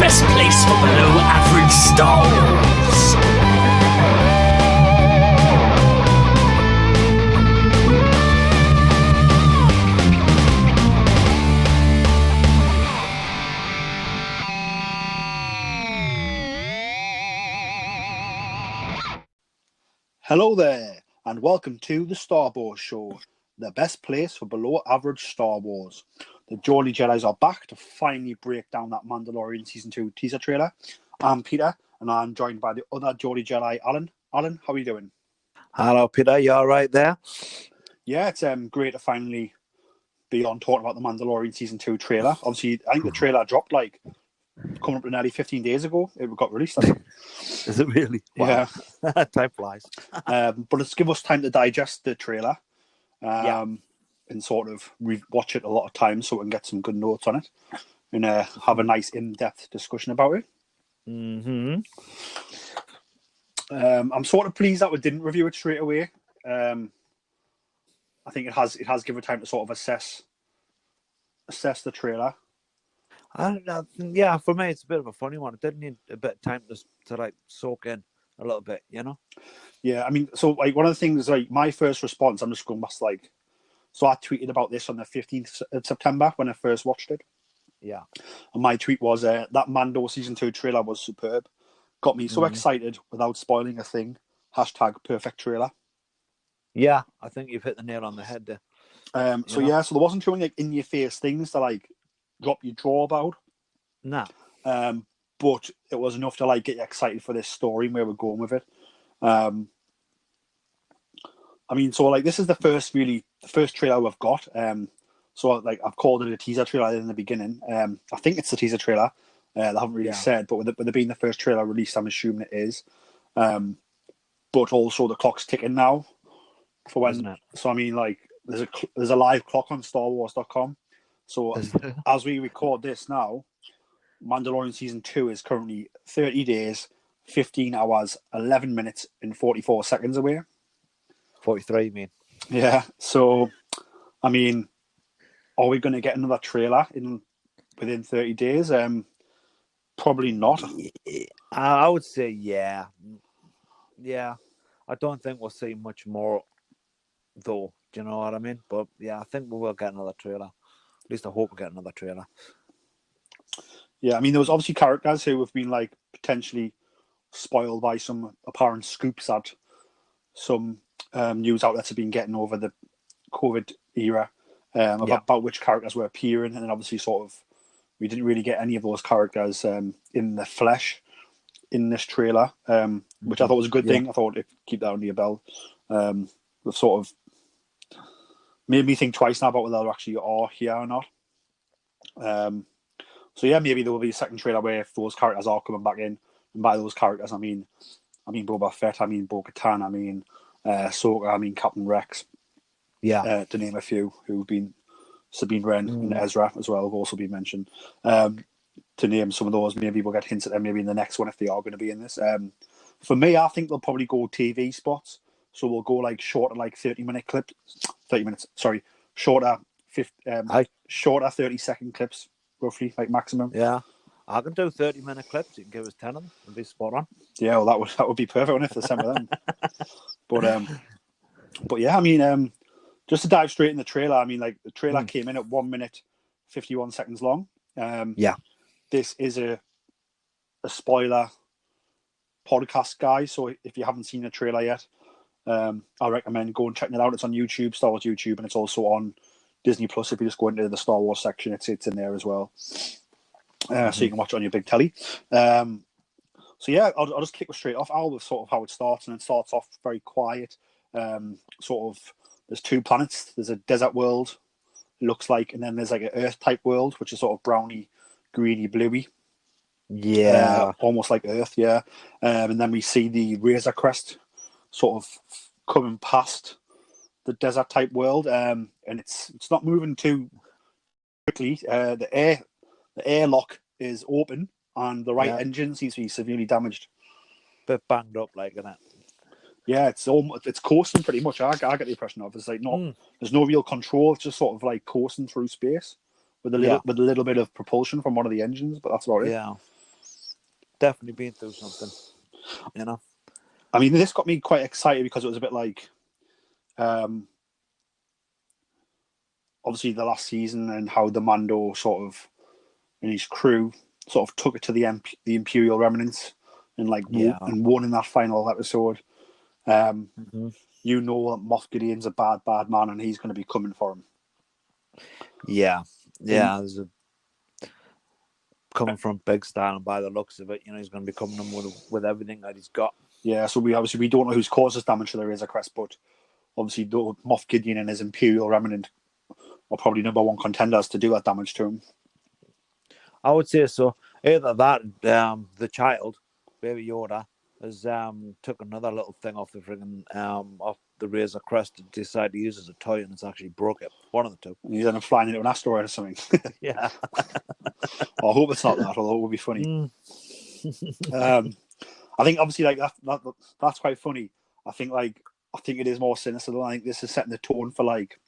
best place for below average Star Wars. Hello there, and welcome to the Star Wars Show, the best place for below average Star Wars. The Geordie Jedis are back to finally break down that Mandalorian Season 2 teaser trailer. I'm Peter, and I'm joined by the other Geordie Jedi, Allan. Allan, how are you doing? Hello, Peter. You all right there? Yeah, it's great to finally be on talking about the Mandalorian Season 2 trailer. Obviously, I think the trailer dropped coming up to nearly 15 days ago. It got released, I think. Is it really? Wow. Yeah. Time flies. But it's give us time to digest the trailer. And sort of watch it a lot of times so we can get some good notes on it and have a nice in-depth discussion about it. Mm-hmm. I'm sort of pleased that we didn't review it straight away. I think it has given time to sort of assess the trailer. Yeah, for me it's a bit of a funny one. It did need a bit of time to like soak in a little bit, you know. Yeah, I mean, so like one of the things, like my first response, I'm just going back so I tweeted about this on the 15th of September when I first watched it. Yeah. And my tweet was that Mando Season 2 trailer was superb. Got me so excited without spoiling a thing. # perfect trailer. Yeah, I think you've hit the nail on the head there. So there wasn't too many like in your face things to like drop your jaw about. Nah. But it was enough to like get you excited for this story and where we're going with it. I mean, so like this is the first trailer we've got. So like I've called it a teaser trailer in the beginning. I think it's the teaser trailer. They haven't really said, but with it being the first trailer released, I'm assuming it is. But also the clock's ticking now for when. Isn't it? So I mean, like there's a live clock on StarWars.com. So as we record this now, Mandalorian Season 2 is currently 30 days, 15 hours, 11 minutes, and 44 seconds away. 43, you mean? Yeah. So, I mean, are we going to get another trailer within 30 days? Probably not. I would say yeah. Yeah. I don't think we'll see much more, though. Do you know what I mean? But yeah, I think we will get another trailer. At least I hope we get another trailer. Yeah, I mean, there was obviously characters who have been like potentially spoiled by some apparent scoops that some news outlets have been getting over the COVID era about which characters were appearing, and then obviously sort of we didn't really get any of those characters in the flesh in this trailer, which I thought was a good thing. I thought keep that under your belt. They've sort of made me think twice now about whether they actually are here or not. So yeah, maybe there will be a second trailer where if those characters are coming back in, and by those characters I mean Boba Fett, I mean Bo-Katan, I mean Ahsoka, I mean Captain Rex, to name a few who've been Sabine Wren and Ezra as well have also been mentioned. To name some of those, maybe we'll get hints at them maybe in the next one if they are going to be in this. For me, I think they'll probably go TV spots, so we'll go like shorter, like 30-minute clips. 30 minutes, sorry, shorter 30-second clips, roughly, like maximum. Yeah. I can do 30-minute clips. You can give us 10 of them and be spot on. Yeah, well, that would be perfect if there's 10 of them. But yeah, I mean, just to dive straight in the trailer. I mean, like the trailer came in at 1 minute 51 seconds long. This is a spoiler podcast, guys. So if you haven't seen the trailer yet, I recommend go and checking it out. It's on YouTube, Star Wars YouTube, and it's also on Disney Plus. If you just go into the Star Wars section, it's in there as well. So you can watch it on your big telly. So yeah, I'll just kick it straight off. With sort of how it starts, and it starts off very quiet. Sort of, there's two planets. There's a desert world, it looks like, and then there's like an Earth type world, which is sort of browny, greeny, bluey. Yeah, almost like Earth. Yeah, and then we see the Razor Crest sort of coming past the desert type world, and it's not moving too quickly. The airlock is open, and the right engine seems to be severely damaged. Bit banged up, like, isn't it? Yeah, it's coasting pretty much. I get the impression of it's like there's no real control. It's just sort of like coasting through space with a little bit of propulsion from one of the engines, but that's about it. Yeah. definitely been through something, you know. I mean, this got me quite excited because it was a bit like, obviously the last season and how the Mando sort of and his crew sort of took it to the Imperial remnants and and won in that final episode. You know that Moff Gideon's a bad man, and he's going to be coming for him. And, there's coming from Big Star, and by the looks of it, you know, he's going to be coming in with everything that he's got. Yeah, so we don't know who's caused this damage to the Razor Crest, but obviously Moff Gideon and his Imperial remnant are probably number one contenders to do that damage to him. I would say so. Either that, the child, Baby Yoda, has took another little thing off the friggin' off the Razor Crest and decided to use it as a toy, and it's actually broke it. One of the two. He's end up flying into an asteroid or something. Yeah. I hope it's not that, although it would be funny. I think obviously like that's quite funny. I think it is more sinister. I think this is setting the tone for like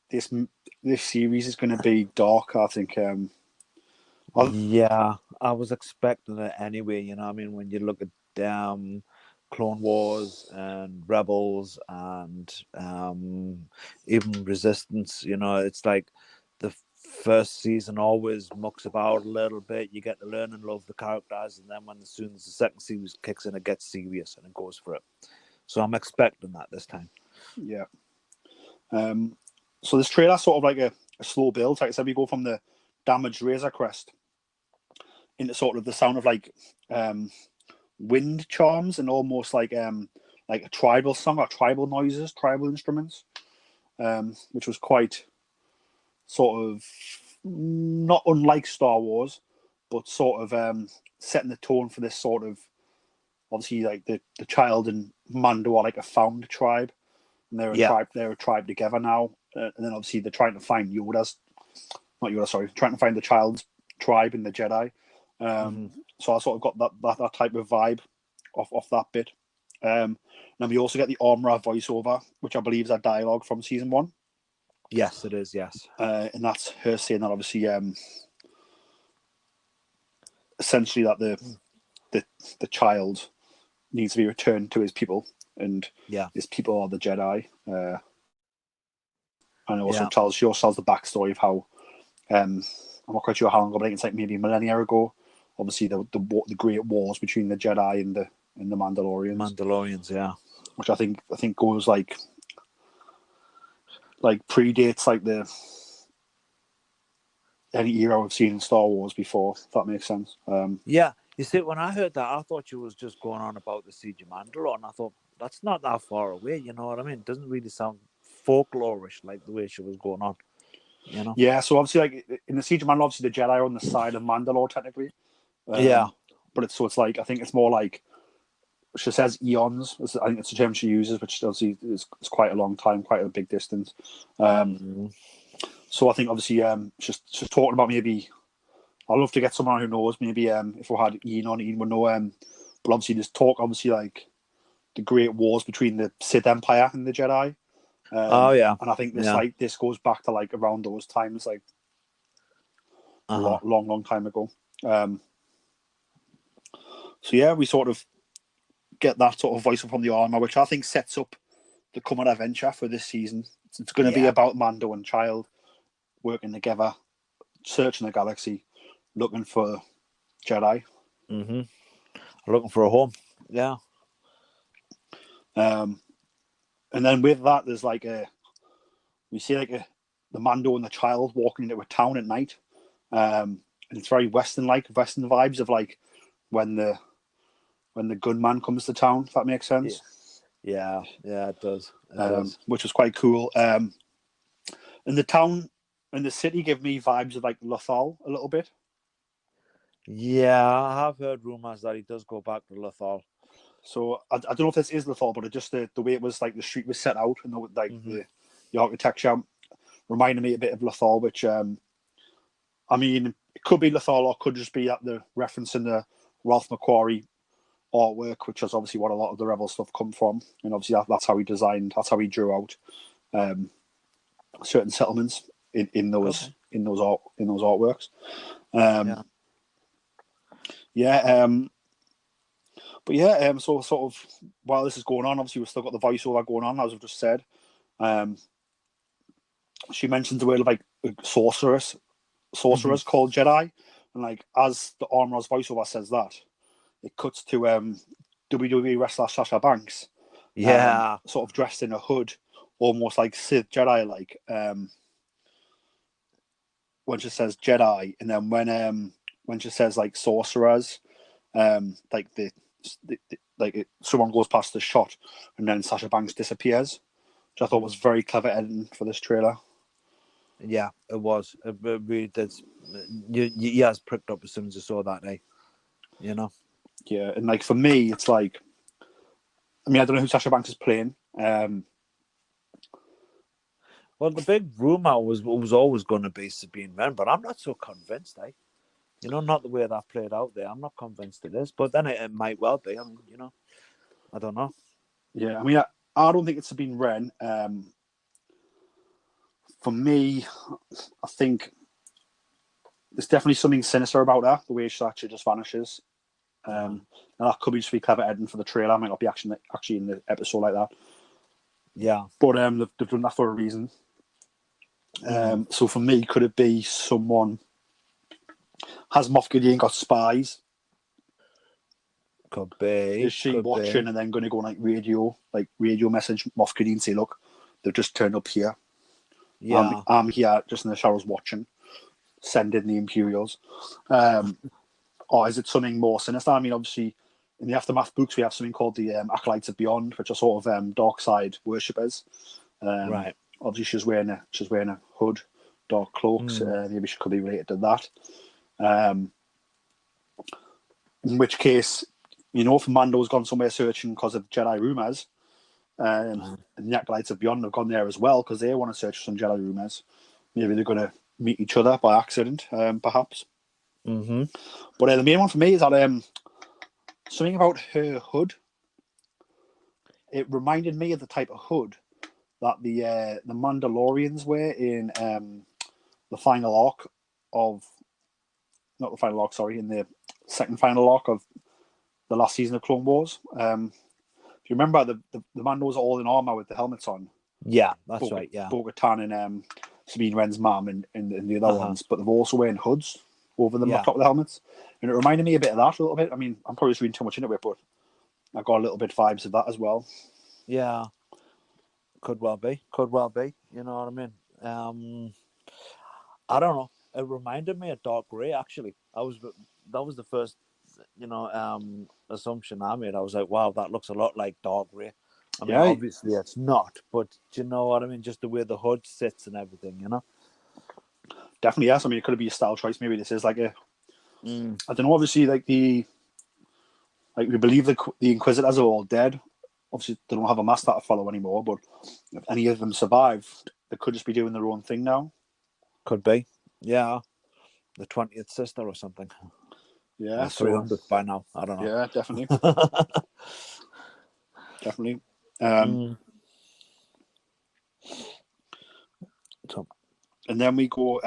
this series is going to be dark. I think. Yeah, I was expecting it anyway. You know, I mean, when you look at Clone Wars and Rebels and even Resistance, you know, it's like the first season always mucks about a little bit. You get to learn and love the characters, and then as soon as the second series kicks in, it gets serious and it goes for it. So I'm expecting that this time. Yeah. So this trailer sort of like a slow build. Like I said, we go from the damaged Razor Crest into sort of the sound of like wind charms and almost like a tribal song or tribal noises, tribal instruments, which was quite sort of not unlike Star Wars, but sort of setting the tone for this sort of obviously like the child and Mando are like a found tribe, and they're a tribe together now, and then obviously they're trying to find trying to find the child's tribe in the Jedi. So I sort of got that type of vibe off that bit. Then we also get the Armorer voiceover, which I believe is a dialogue from season 1. Yes, it is. Yes, and that's her saying that obviously, essentially that the child needs to be returned to his people, and his people are the Jedi. And it also tells the backstory of how I'm not quite sure how long ago, but I think it's like maybe a millennia ago. Obviously, the great wars between the Jedi and the Mandalorians. Mandalorians, yeah. Which I think goes like predates like any era we've seen in Star Wars before. If that makes sense. Yeah. You see, when I heard that, I thought she was just going on about the Siege of Mandalore, and I thought that's not that far away. You know what I mean? It doesn't really sound folklorish like the way she was going on. You know? Yeah. So obviously, like in the Siege of Mandalore, obviously the Jedi are on the side of Mandalore technically. But it's like I think it's more like she says eons. I think it's the term she uses, which obviously is quite a long time, quite a big distance. So I think obviously she's talking about maybe. I'd love to get someone who knows. Maybe if we had Ian on, Ian would know. But obviously there's talk, obviously like the great wars between the Sith Empire and the Jedi. And I think this goes back to like around those times, like a long time ago. So yeah, we sort of get that sort of voice from the Armour, which I think sets up the coming adventure for this season. It's going to be about Mando and Child working together, searching the galaxy, looking for Jedi. Looking for a home. Yeah. And then with that, there's we see the Mando and the Child walking into a town at night. And it's very Western vibes of like when the gunman comes to town, if that makes sense. Yeah, it does. Which was quite cool. And the town and the city give me vibes of like Lothal a little bit. Yeah, I have heard rumors that he does go back to Lothal. So I don't know if this is Lothal, but it just the way it was like the street was set out and the architecture reminded me a bit of Lothal, which I mean it could be Lothal or it could just be that the reference in the Ralph McQuarrie artwork, which is obviously what a lot of the Rebel stuff come from, and obviously that's how he drew out certain settlements in those artworks. Yeah. But yeah. So sort of while this is going on, obviously we've still got the voiceover going on, as I've just said. She mentions the word like sorceress called Jedi, and like as the Armorer's voiceover says that, it cuts to WWE wrestler Sasha Banks, sort of dressed in a hood, almost like Sith Jedi, like when she says Jedi, and then when she says like sorcerers, like someone goes past the shot, and then Sasha Banks disappears, which I thought was very clever editing for this trailer. Yeah, it was. It really did. You guys pricked up as soon as I saw that, you know? Yeah, and like for me, it's like, I mean, I don't know who Sasha Banks is playing. Well, the big rumor was always going to be Sabine Wren, but I'm not so convinced, You know, not the way that played out there. I'm not convinced it is, but then it might well be. I mean, you know, I don't know. Yeah, I mean, I don't think it's Sabine Wren. For me, I think there's definitely something sinister about her, the way she actually just vanishes. And that could be just be clever editing for the trailer. It might not be actually in the episode like that. Yeah. But they've done that for a reason. So for me, could it be someone has Moff Gideon got spies? Could be. Is she watching and then going to go on like radio message Moff Gideon, say, look, they've just turned up here. Yeah. I'm here just in the shadows watching, send in the Imperials. Or is it something more sinister? I mean, obviously, in the Aftermath books, we have something called the Acolytes of Beyond, which are sort of dark side worshippers. Right. Obviously, she's wearing a hood, dark cloaks. Maybe she could be related to that. In which case, you know, if Mando's gone somewhere searching because of Jedi rumors, and the Acolytes of Beyond have gone there as well because they want to search for some Jedi rumors. Maybe they're going to meet each other by accident, perhaps. Mm-hmm. But the main one for me is that something about her hood. It reminded me of the type of hood that the Mandalorians wear in the final arc of, not the final arc, sorry, in the second final arc of the last season of Clone Wars. If you remember, the Mandos are all in armor with the helmets on. Yeah, that's right. Yeah, Bo-Katan and Sabine Wren's mum and the other ones, but they're also wearing hoods over them on top of the helmets, and it reminded me a bit of that a little bit. I mean, I'm probably just reading too much into it, but I got a little bit vibes of that as well. Yeah, could well be. You know what I mean? I don't know. It reminded me of Dark Grey. Actually, that was the first, assumption I made. I was like, wow, that looks a lot like Dark Grey. I mean, obviously it's not, but do you know what I mean? Just the way the hood sits and everything, you know? Definitely, yes. I mean, it could be a style choice. Maybe this is like I don't know. Obviously, we believe the Inquisitors are all dead. Obviously, they don't have a master to follow anymore. But if any of them survive, they could just be doing their own thing now. Could be, yeah. The 20th sister or something. Yeah, 300 by now. I don't know. Yeah, definitely, definitely. And then we go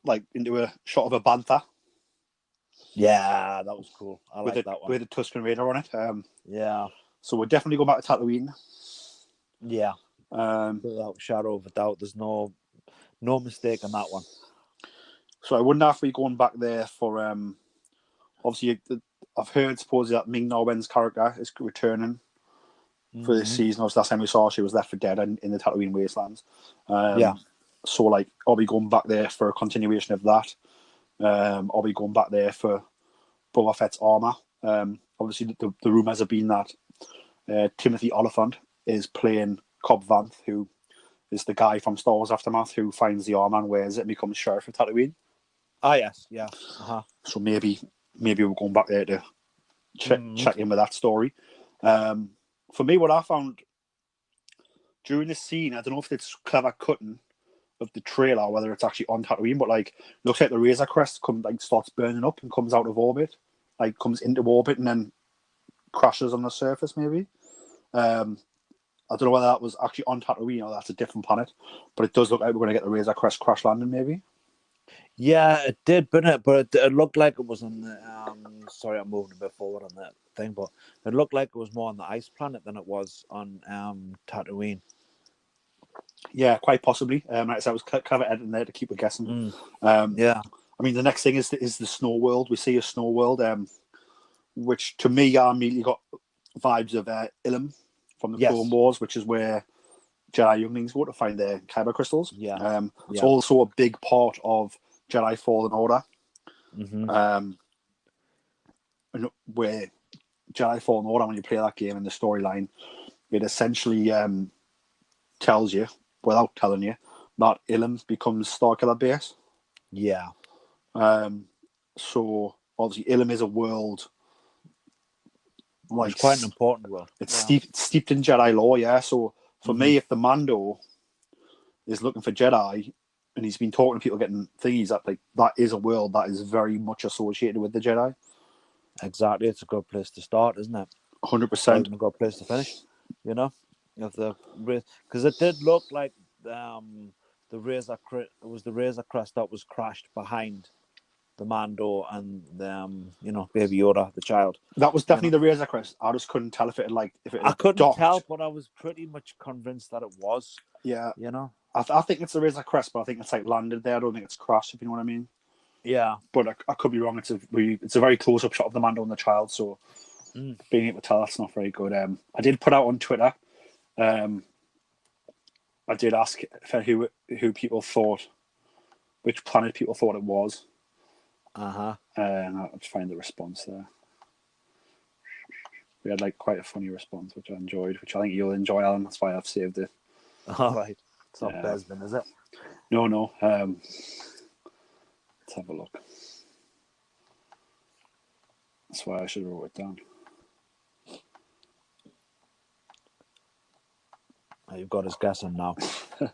like into a shot of a bantha. Yeah, that was cool. I like that one with a Tusken Raider on it. Yeah. So we're definitely going back to Tatooine. Yeah. Without shadow of a doubt, there's no mistake on that one. So I wonder if we're going back there for obviously I've heard supposedly that Ming-Na Wen's character is returning for this season. Obviously, last time we saw her, she was left for dead in the Tatooine wastelands. So like, are we going back there for a continuation of that? Are we going back there for Boba Fett's armor? Obviously, the rumors have been that Timothy Oliphant is playing Cobb Vanth, who is the guy from Star Wars Aftermath who finds the armor and wears it and becomes sheriff of Tatooine. Ah, yes. So maybe we're going back there to check in with that story. For me, what I found during this scene, I don't know if it's clever cutting of the trailer, whether it's actually on Tatooine, but like looks like the Razor Crest starts burning up and comes out of orbit, like comes into orbit and then crashes on the surface. Maybe I don't know whether that was actually on Tatooine or that's a different planet, but it does look like we're going to get the Razor Crest crash landing. Maybe. Yeah, it did, but it looked like it was on the. Sorry, I'm moving a bit forward on that thing, but it looked like it was more on the ice planet than it was on Tatooine. Yeah, quite possibly. Like I said, I was clever editing there to keep it guessing. Yeah. I mean, the next thing is the snow world. We see a snow world, which to me, I immediately got vibes of Ilum from the Clone Wars, which is where Jedi younglings go to find their kyber crystals. Yeah. It's also a big part of Jedi Fallen Order. Mm-hmm. Where Jedi Fallen Order, when you play that game in the storyline, it essentially tells you, without telling you, that Ilum becomes Starkiller Base. Yeah. So obviously Ilum is a world like It's quite an important world. It's steeped in Jedi lore, yeah. So for me, if the Mando is looking for Jedi and he's been talking to people getting thingies, that is a world that is very much associated with the Jedi. Exactly, it's a good place to start, isn't it? 100%. A good place to finish. You know, because it did look like the Razor Crest that was crashed behind the Mando and Baby Yoda, the child. That was definitely the Razor Crest. I just couldn't tell if it had I couldn't docked. tell, but I was pretty much convinced that it was. Yeah, you know. I think it's the Razor Crest, but I think it's like landed there. I don't think it's crashed. If you know what I mean. Yeah, but I could be wrong. It's a very close up shot of the Mando and the child, so being able to tell that's not very good. I did put out on Twitter. I did ask for who people thought, which planet people thought it was. And I'll find the response there. We had quite a funny response, which I enjoyed, which I think you'll enjoy, Alan. That's why I've saved it. All right. It's not Besman, is it? No. Let's have a look. That's why I should have wrote it down. You've got us guessing now. Right,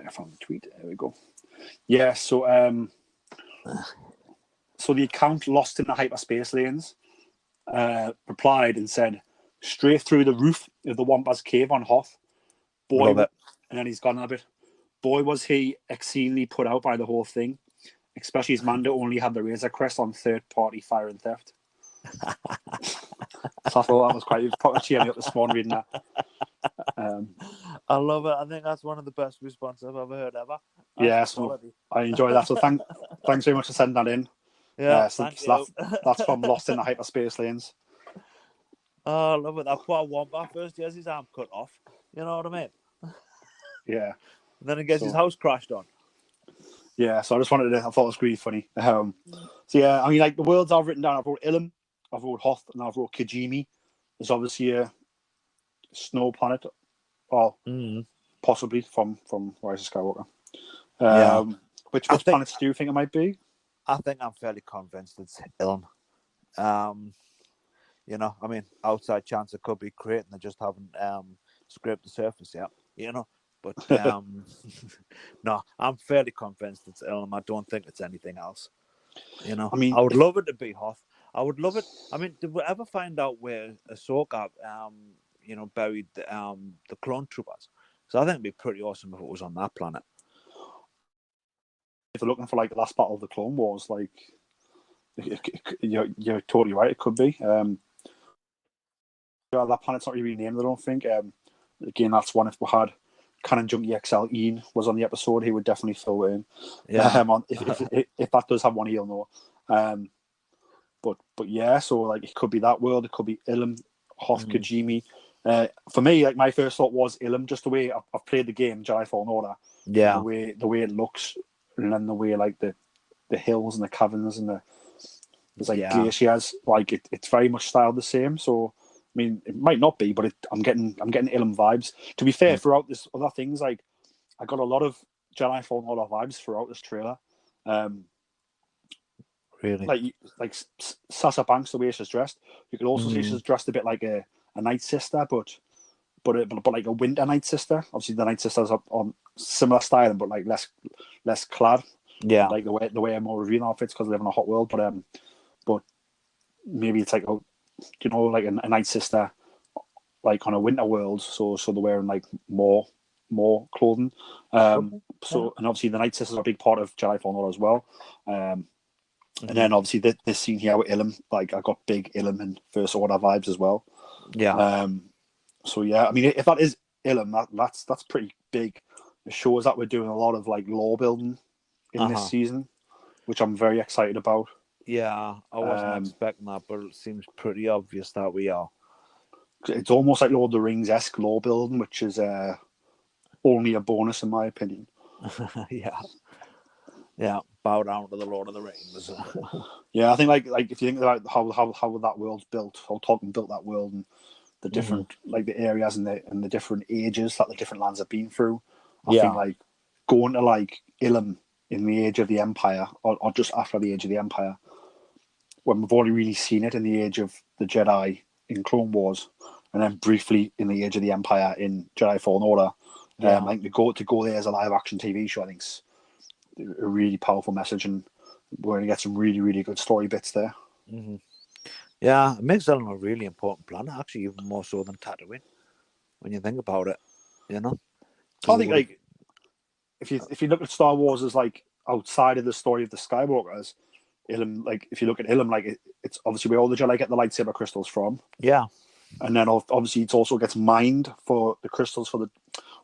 I found the tweet. There we go. Yeah, so the account Lost in the Hyperspace Lanes replied and said, straight through the roof of the Wampas Cave on Hoth. Boy, Love it. And then he's gone a bit. Boy, was he exceedingly put out by the whole thing. Especially as Mando only had the Razor Crest on third-party fire and theft. So I thought that was quite probably cheering me up this morning reading that. I love it. I think that's one of the best responses I've ever heard ever. So I enjoy that. So thanks very much for sending that in. Yeah, that's from Lost in the Hyperspace Lanes. Oh, I love it. That poor Wampa first, he has his arm cut off. You know what I mean? Yeah. And then he gets his house crashed on. Yeah, so I just wanted to. I thought it was really funny. So yeah, I mean, the worlds I've written down, I've wrote Ilum, I've wrote Hoth, and I've wrote Kijimi. There's obviously a snow planet, or possibly from Rise of Skywalker. Which planets do you think it might be? I think I'm fairly convinced it's Ilum. I mean, outside chance it could be great, and they just haven't scraped the surface yet. But no, I'm fairly convinced it's Ilum. I don't think it's anything else. I mean, I would love it to be Hoth. I would love it. I mean, did we ever find out where Ahsoka, buried the clone troopers? So I think it'd be pretty awesome if it was on that planet. If they're looking for the last battle of the Clone Wars, you're totally right. It could be. That planet's not really named, I don't think. Again, that's one if we had Canon Junkie XL Ian was on the episode, he would definitely fill it in. Yeah. If that does have one, he'll know. But yeah, so it could be that world. It could be Ilum, Hoth, Kijimi. For me, my first thought was Ilum, just the way I've played the game Jedi Fallen Order. Yeah. The way it looks, and then the way the hills and the caverns and there's glaciers. It's very much styled the same. So I mean, it might not be, but I'm getting Ilum vibes. To be fair, throughout this other things, I got a lot of Jedi Fallen Order vibes throughout this trailer. Really? Like Sasha Banks, the way she's dressed. You could also see she's dressed a bit like a Night Sister, but like a Winter Night Sister. Obviously, the Night Sisters are on similar styling, but less clad. Yeah. Like the way more revealing outfits because they live in a hot world. But maybe it's like a Night Sister, on a winter world. So they're wearing more more clothing. So and obviously the Night Sisters are a big part of Jedi Fallen Order as well. And then obviously this scene here with Ilum, like I got big Ilum and First Order vibes as well. Yeah. So yeah, I mean, if that is Ilum, that's pretty big. It shows that we're doing a lot of like lore building in this season, which I'm very excited about. Yeah, I wasn't expecting that, but it seems pretty obvious that we are. It's almost like Lord of the Rings-esque lore building, which is only a bonus in my opinion. Yeah, bow down to the Lord of the Rings. Yeah, I think like if you think about how that world's built, how Tolkien built that world, and the different like the areas and the different ages that the different lands have been through, I think like going to like Ilum in the Age of the Empire, or just after the Age of the Empire, when we've already really seen it in the Age of the Jedi in Clone Wars, and then briefly in the Age of the Empire in Jedi Fallen Order. I think to go there as a live action TV show, I think's a really powerful message, and we're going to get some really, really good story bits there. Yeah, it makes Ilum a really important planet, actually, even more so than Tatooine, when you think about it, you know? I think, like, if you look at Star Wars as, like, outside of the story of the Skywalkers, Ilum, like, if you look at Ilum, like, it's obviously where all the Jedi get the lightsaber crystals from. Yeah. And then, obviously, it also gets mined for the crystals for the...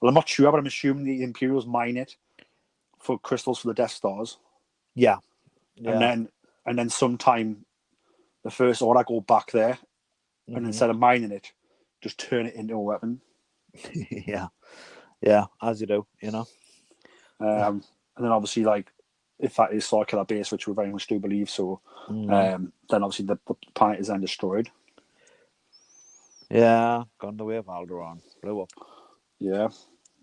Well, I'm not sure, but I'm assuming the Imperials mine it for crystals for the Death Stars. Yeah. And then sometime the First Order go back there, and instead of mining it, just turn it into a weapon. Yeah, as you do, you know. And then obviously, like, if that is circular base, which we very much do believe so, then obviously the planet is then destroyed. Yeah, gone the way of Alderaan, blew up. Yeah,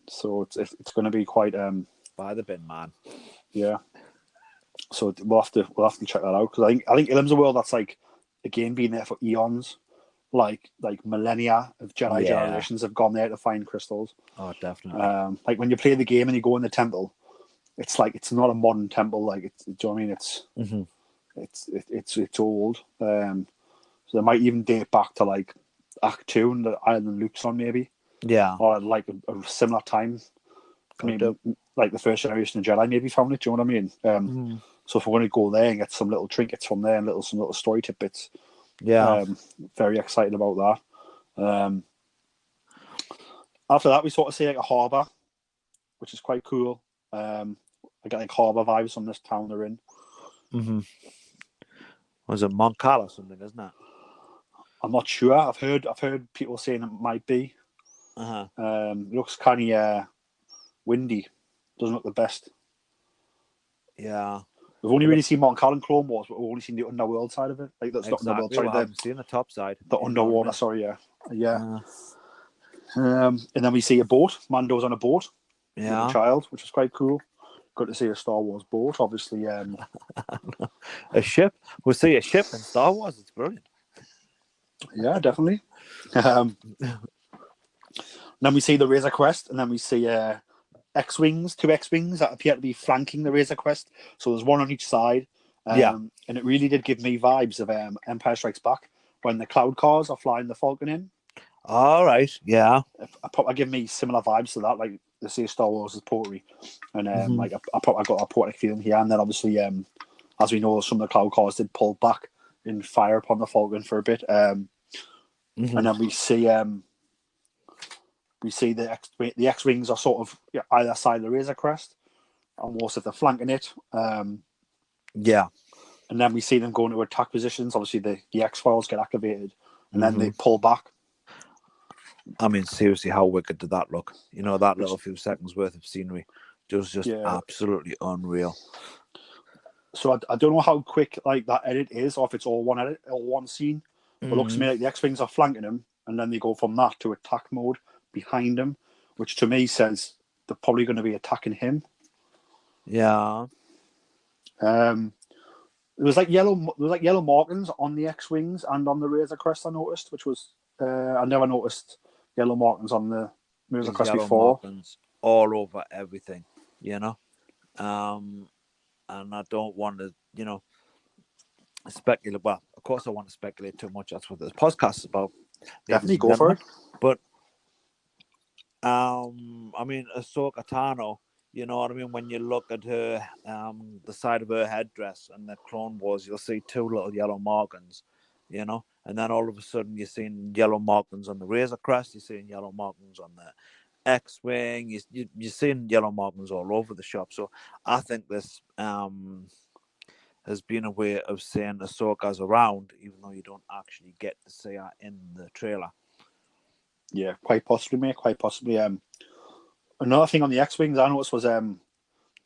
so it's going to be quite by the bin, man. Yeah, so we'll have to check that out, because I think Ilum's a world that's like, again, been there for eons. Like millennia of Jedi generations have gone there to find crystals. Oh, definitely. Like when you play the game and you go in the temple, it's like it's not a modern temple. Like do you know what I mean? It's old. So they might even date back to like Act 2 and the island Luke's on, maybe. Yeah. Or like a similar time. Maybe like the first generation of Jedi maybe found it. Do you know what I mean? So if we're going to go there and get some little trinkets from there and some little story tidbits. Yeah. Very excited about that. After that, we sort of see like a harbour, which is quite cool. I get like harbour vibes from this town they're in. Was it Montcala or something, isn't it? I'm not sure. I've heard people saying it might be. It looks kind of windy. Doesn't look the best. Yeah. We've only really seen Montcala in Clone Wars, but we've only seen the underworld side of it. Like that's not underworld. Sorry, we haven't seen the top side. The underwater. Sorry, yeah. And then we see a boat. Mando's on a boat with a child, which is quite cool. Good to see a Star Wars boat, obviously. A ship. We'll see a ship in Star Wars. It's brilliant. Yeah, definitely. Then we see the Razor Crest, and then we see X-Wings, 2 X-Wings that appear to be flanking the Razor Crest. So there's one on each side. And it really did give me vibes of Empire Strikes Back when the Cloud Cars are flying the Falcon in. All right, yeah. I give me similar vibes to that, like they say Star Wars is poetry, and like I got a poetic feeling here. And then obviously, as we know, some of the Cloud Cars did pull back and fire upon the Falcon for a bit, and then we see the X-Wings are sort of either side of the Razor Crest, almost if they're flanking it. And then we see them go into attack positions. Obviously, the X-Files get activated, and then they pull back. I mean, seriously, how wicked did that look? You know, that little few seconds worth of scenery was just absolutely unreal. So I don't know how quick like that edit is, or if it's all one edit or one scene. But it looks to me like the X-Wings are flanking them, and then they go from that to attack mode behind him, which to me says they're probably going to be attacking him. Yeah. There was like yellow markings on the X-Wings and on the Razor Crest. I noticed, which was I never noticed yellow markings on the Razor Crest before. Markings all over everything, you know. And I don't want to, you know, speculate. Well, of course, I want to speculate too much. That's what this podcast is about. Definitely go for it. But I mean, Ahsoka Tano, you know what I mean? When you look at her, the side of her headdress and the Clone Wars, you'll see two little yellow markings, you know? And then all of a sudden, you're seeing yellow markings on the Razor Crest, you're seeing yellow markings on the X-Wing, you're seeing yellow markings all over the shop. So I think this has been a way of saying Ahsoka's around, even though you don't actually get to see her in the trailer. Yeah, quite possibly, mate. Quite possibly. Another thing on the X-Wings I noticed was the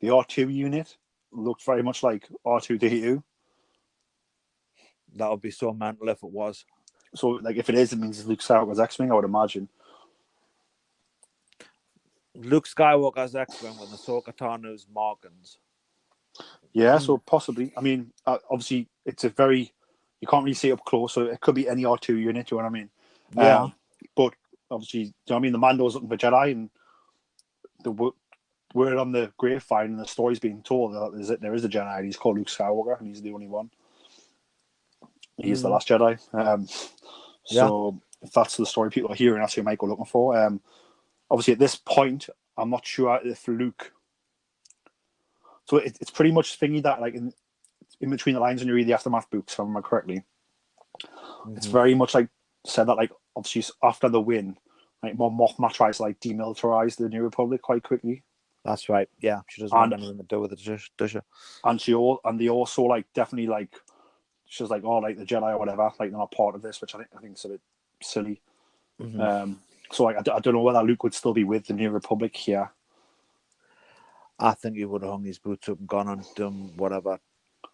R2 unit looked very much like R2D2. That would be so mental if it was. So, like, if it is, it means it's Luke Skywalker's X-Wing, I would imagine. Luke Skywalker's X-Wing with Ahsoka Tano's markings. Yeah, so possibly. I mean, obviously, it's a very... You can't really see it up close, so it could be any R2 unit, you know what I mean? Yeah. But, obviously, do you know what I mean? The Mando's looking for Jedi, and the word on the grapevine and the story's being told that there is a Jedi, and he's called Luke Skywalker, and he's the only one. He's the last Jedi. So, if that's the story people are hearing, that's who you might go looking for. Obviously, at this point, I'm not sure if Luke... So it's pretty much thingy that, like, in between the lines when you read the Aftermath books, if I remember correctly, it's very much like said that, like, obviously after the win, like, Mon Mothma tries to, like, demilitarize the New Republic quite quickly. That's right. Yeah, she doesn't want anything to do with it, does she? And they also, like, definitely, like, she's like, oh, like, the Jedi or whatever, like, they're not part of this, which I think is a bit silly. So, like, I don't know whether Luke would still be with the New Republic here. I think he would have hung his boots up and gone and done whatever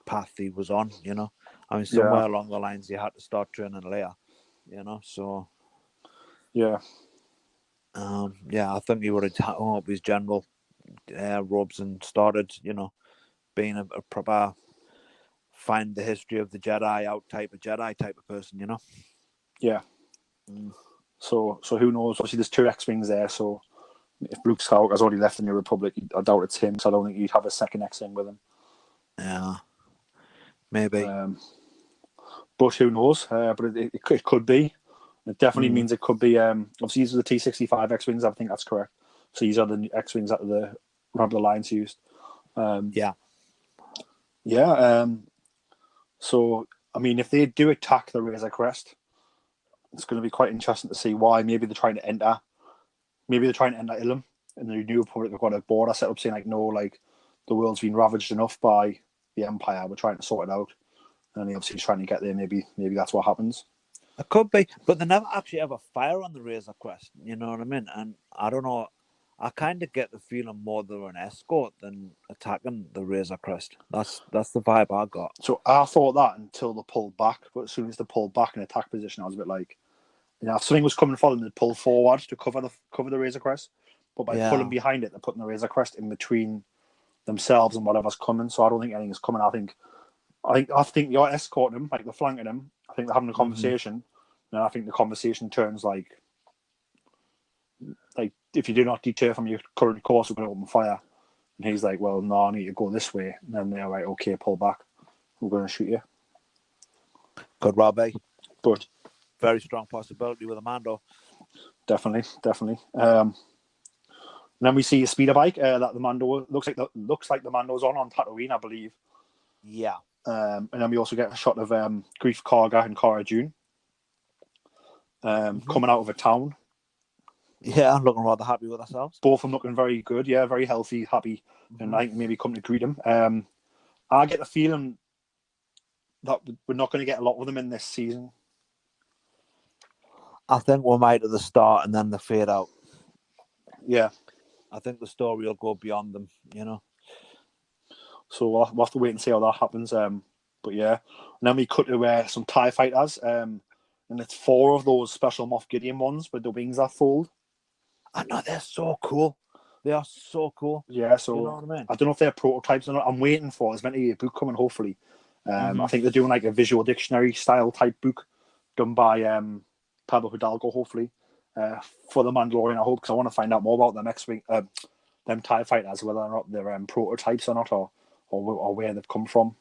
path he was on, you know. I mean, somewhere along the lines, he had to start training Leia, you know, so... Yeah. I think he would have hung up his general robes and started, you know, being a proper find the history of the Jedi out type of person, you know. Yeah. So who knows? Obviously, there's 2 X-Wings there, so if Luke Skywalker's already left the New Republic, I doubt it's him, so I don't think you'd have a second X-Wing with him. Yeah. Maybe. But who knows? But it could be. It definitely means it could be... obviously, these are the T-65 X-Wings, I think that's correct. So these are the X-Wings that the Alliance used. Yeah. So, I mean, if they do attack the Razor Crest, it's going to be quite interesting to see why. Maybe they're trying to enter Ilum, and the New Republic have got a border set up saying, like, no, like, the world's been ravaged enough by the Empire, we're trying to sort it out. And obviously he's trying to get there. Maybe that's what happens. It could be, but they never actually ever fire on the Razor Crest, you know what I mean? And I don't know, I kind of get the feeling more they're an escort than attacking the Razor Crest. That's the vibe I got. So I thought that until they pulled back, but as soon as they pulled back in attack position, I was a bit like, you know, if something was coming for them, they'd pull forward to cover the Razor Crest. But by pulling behind it, they're putting the Razor Crest in between themselves and whatever's coming. So I don't think anything is coming. I think you're escorting them, like they're flanking them. I think they're having a conversation, and I think the conversation turns like if you do not deter from your current course, we're going to open fire. And he's like, well, no, I need to go this way. And then they're like, okay, pull back. We're going to shoot you. Could well be. But very strong possibility with a Mando. Definitely. And then we see a speeder bike that the Mando looks like the Mando's on Tatooine, I believe. Yeah. And then we also get a shot of Greef Karga and Cara Dune coming out of a town. Yeah, I'm looking rather happy with ourselves. Both of them looking very good, yeah, very healthy, happy, and I think maybe come to greet him. I get the feeling that we're not going to get a lot of them in this season. I think we might at the start and then they fade out. Yeah. I think the story will go beyond them, you know. So we'll have to wait and see how that happens. But yeah. And then we cut to some TIE fighters. And it's 4 of those special Moff Gideon ones with the wings that fold. I know, they're so cool. They are so cool. Yeah, so you know what I mean? I don't know if they're prototypes or not. I'm waiting for it. There's meant to be a book coming, hopefully. I think they're doing like a visual dictionary style type book done by Pablo Hidalgo, hopefully, for the Mandalorian, I hope, because I want to find out more about them X-Wing, them TIE fighters, whether or not they're prototypes or not, or where they've come from.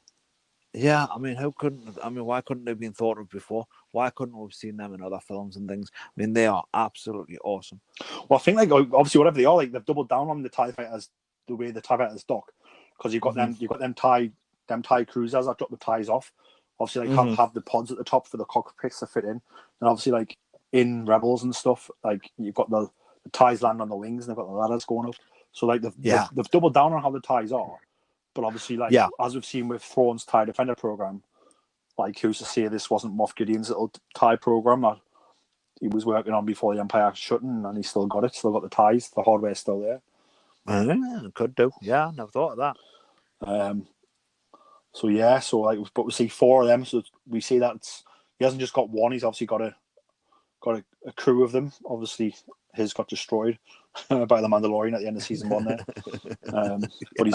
Yeah, I mean, why couldn't they have been thought of before? Why couldn't we have seen them in other films and things? I mean, they are absolutely awesome. Well, I think like obviously whatever they are, like they've doubled down on the TIE fighters, the way the TIE fighters dock, because you've got them TIE cruisers that drop the ties off. Obviously, like have the pods at the top for the cockpits to fit in, and obviously like in Rebels and stuff, like you've got the ties land on the wings and they've got the ladders going up. So like they've doubled down on how the ties are, but obviously like as we've seen with Thrawn's TIE Defender program, like who's to say this wasn't Moff Gideon's little TIE program that he was working on before the Empire shut, and he still got it, still got the ties, the hardware's still there. Could do. Yeah, never thought of that. So yeah, so like, but we see 4 of them, so we see that he hasn't just got one; he's obviously got a crew of them. Obviously, his got destroyed by the Mandalorian at the end of season 1 there. But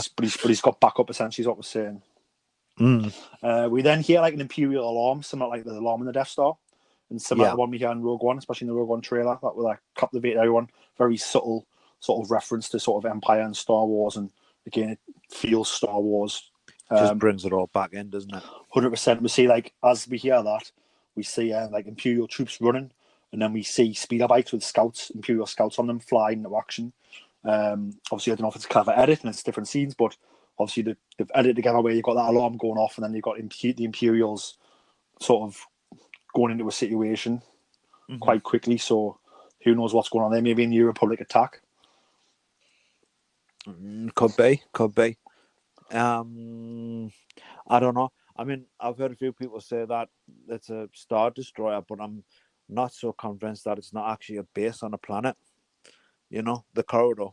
he's got backup essentially, is what we're saying. We then hear like an Imperial alarm, similar like the alarm in the Death Star, and similar to the one we hear in Rogue One, especially in the Rogue One trailer. That will like captivate everyone. Very subtle sort of reference to sort of Empire and Star Wars, and again, it feels Star Wars. Just brings it all back in, doesn't it? 100%. We see like as we hear that, we see like Imperial troops running, and then we see speeder bikes with Imperial scouts on them, flying into action. Obviously, I don't know if it's a clever edit and it's different scenes, but obviously they've edited together where you've got that alarm going off, and then you've got the Imperials sort of going into a situation quite quickly. So who knows what's going on there? Maybe a New Republic attack. Could be. I don't know. I mean, I've heard a few people say that it's a Star Destroyer, but I'm not so convinced that it's not actually a base on a planet. You know, the corridor.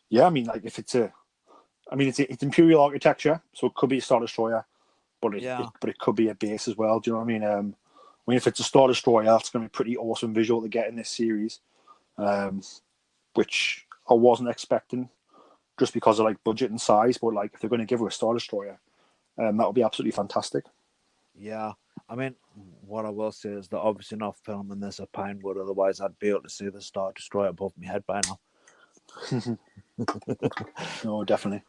Yeah, I mean, like if it's it's Imperial architecture, so it could be a Star Destroyer, but it could be a base as well. Do you know what I mean? If it's a Star Destroyer, that's going to be a pretty awesome visual to get in this series, which I wasn't expecting, just because of like budget and size. But like, if they're going to give her a Star Destroyer, that would be absolutely fantastic. Yeah, I mean, what I will say is that obviously not filming this at Pinewood, otherwise I'd be able to see the Star Destroyer above my head by now. No, definitely.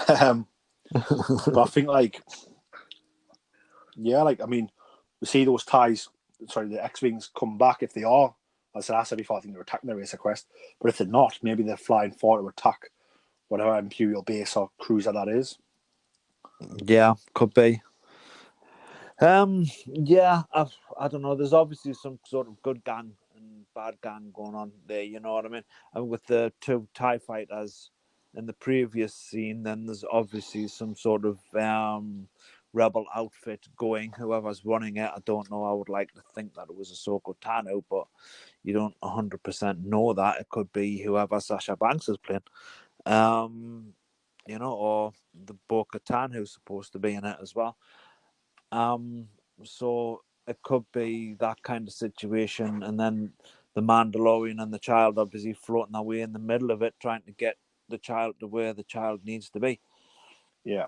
But I think like, we see those the X-Wings come back if they are. As I said before, I think they're attacking the Racer Quest. But if they're not, maybe they're flying forward to attack whatever Imperial base or cruiser that is. Yeah, could be. Yeah, I don't know. There's obviously some sort of good gang and bad gang going on there. You know what I mean? And with the 2 TIE fighters in the previous scene, then there's obviously some sort of rebel outfit going. Whoever's running it, I don't know. I would like to think that it was Ahsoka Tano, but you don't 100% know that. It could be whoever Sasha Banks is playing. You know, or the Bo-Katan who's supposed to be in it as well. So it could be that kind of situation, and then the Mandalorian and the child are busy floating away in the middle of it, trying to get the child to where the child needs to be. Yeah.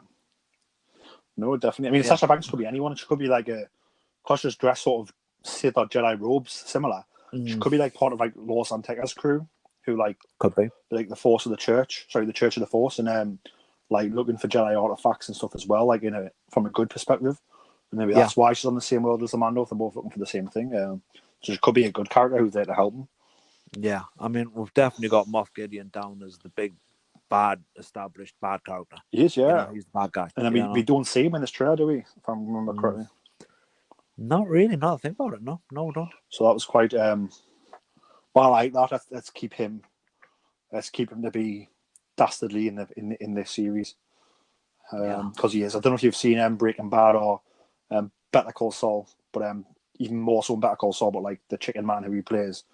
No, definitely. I mean, Sasha Banks could be anyone. She could be like because she's dressed sort of Sith or Jedi robes, similar. She could be like part of like Lor Santeca's crew, who like could be like the Force of the Church. Sorry, the Church of the Force, and like looking for Jedi artifacts and stuff as well. Like from a good perspective. And maybe that's why she's on the same world as the Mando. They're both looking for the same thing. So she could be a good character who's there to help them. Yeah, I mean, we've definitely got Moff Gideon down as the big, established bad character. He is, yeah. You know, he's the bad guy. And then we don't see him in this trailer, do we? If I remember correctly. Not really. No, I think about it. No, we don't. So that was quite. Well, I like that. Let's keep him. Let's keep him to be dastardly in this series. Because he is. I don't know if you've seen Breaking Bad or Better Call Saul, but even more so in Better Call Saul, but like the Chicken Man who he plays,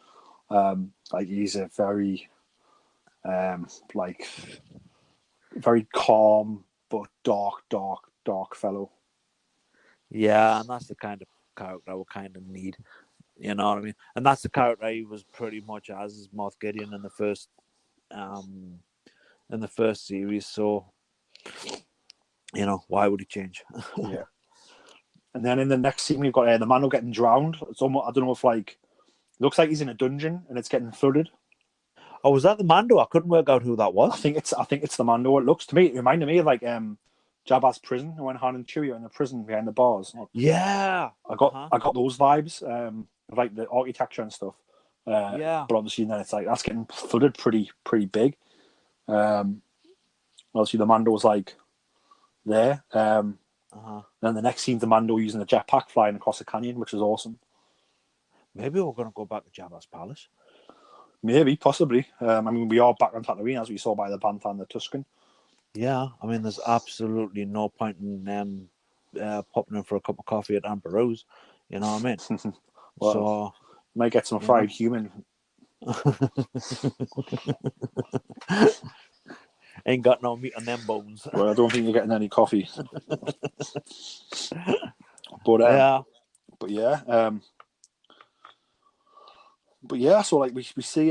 like he's a very very calm but dark fellow. Yeah, and that's the kind of character I would kind of need. You know what I mean? And that's the character he was pretty much as Moff Gideon in the first series. So, you know, why would he change? Yeah. And then in the next scene, we've got the Mando getting drowned. It's almost, I don't know if looks like he's in a dungeon and it's getting flooded. Oh, was that the Mando? I couldn't work out who that was. I think it's the Mando. It looks to me, it reminded me of Jabba's prison, when Han and Chewie are in the prison behind the bars. Yeah. I got those vibes, of like the architecture and stuff. Yeah. But obviously then it's like that's getting flooded pretty big. Obviously the Mando's like there. Then the next scene's the Mando using the jetpack flying across the canyon, which is awesome. Maybe we're gonna go back to Jabba's palace. Maybe, possibly. I mean, we are back on Tatooine, as we saw by the Bantha and the Tusken. Yeah, I mean, there's absolutely no point in them popping in for a cup of coffee at Amber Rose. You know what I mean? Well, so might get some fried human. Ain't got no meat on them bones. Well, I don't think you're getting any coffee. But yeah. So like we see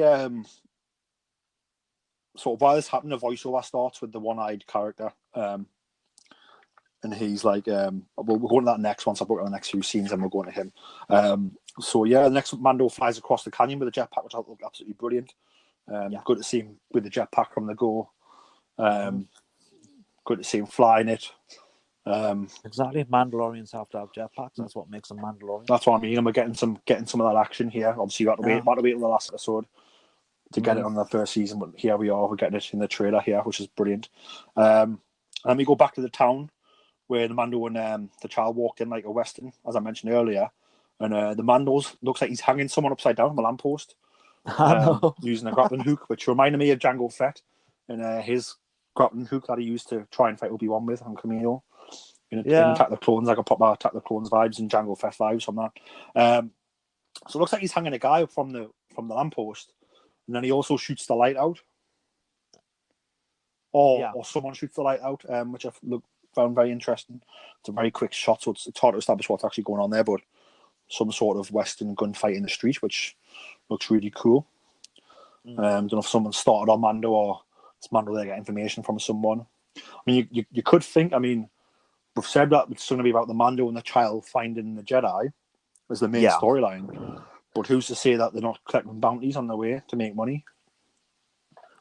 sort of while this happened, the voiceover starts with the one-eyed character, and he's like, we'll go to that next one. So I'll put on the next few scenes, and we'll go into him. So yeah, the next Mando flies across the canyon with a jetpack, which I thought absolutely brilliant. Good to see him with the jetpack from the go. Good to see him flying it. Exactly, Mandalorians have to have jetpacks. That's what makes them Mandalorian. That's what I mean. And we're getting some of that action here. Obviously, you have to wait till the last episode to get it on the first season, but here we are. We're getting it in the trailer here, which is brilliant. And then we go back to the town where the Mando and the child walked in like a Western, as I mentioned earlier. And the Mando's looks like he's hanging someone upside down on the lamppost using a grappling hook, which reminded me of Jango Fett and his grappling hook that he used to try and fight Obi-Wan with on Camino. In Attack the Clones, I got proper Attack the Clones vibes and Jango Fett vibes from that. So it looks like he's hanging a guy up from the lamppost, and then he also shoots the light out, or someone shoots the light out, which I found very interesting. It's a very quick shot, so it's hard to establish what's actually going on there, but some sort of Western gunfight in the street, which looks really cool. Don't know if someone started on Mando or it's Mando there get information from someone. I mean, you could think. I mean, we've said that it's going to be about the Mando and the child finding the Jedi as the main storyline. But who's to say that they're not collecting bounties on their way to make money?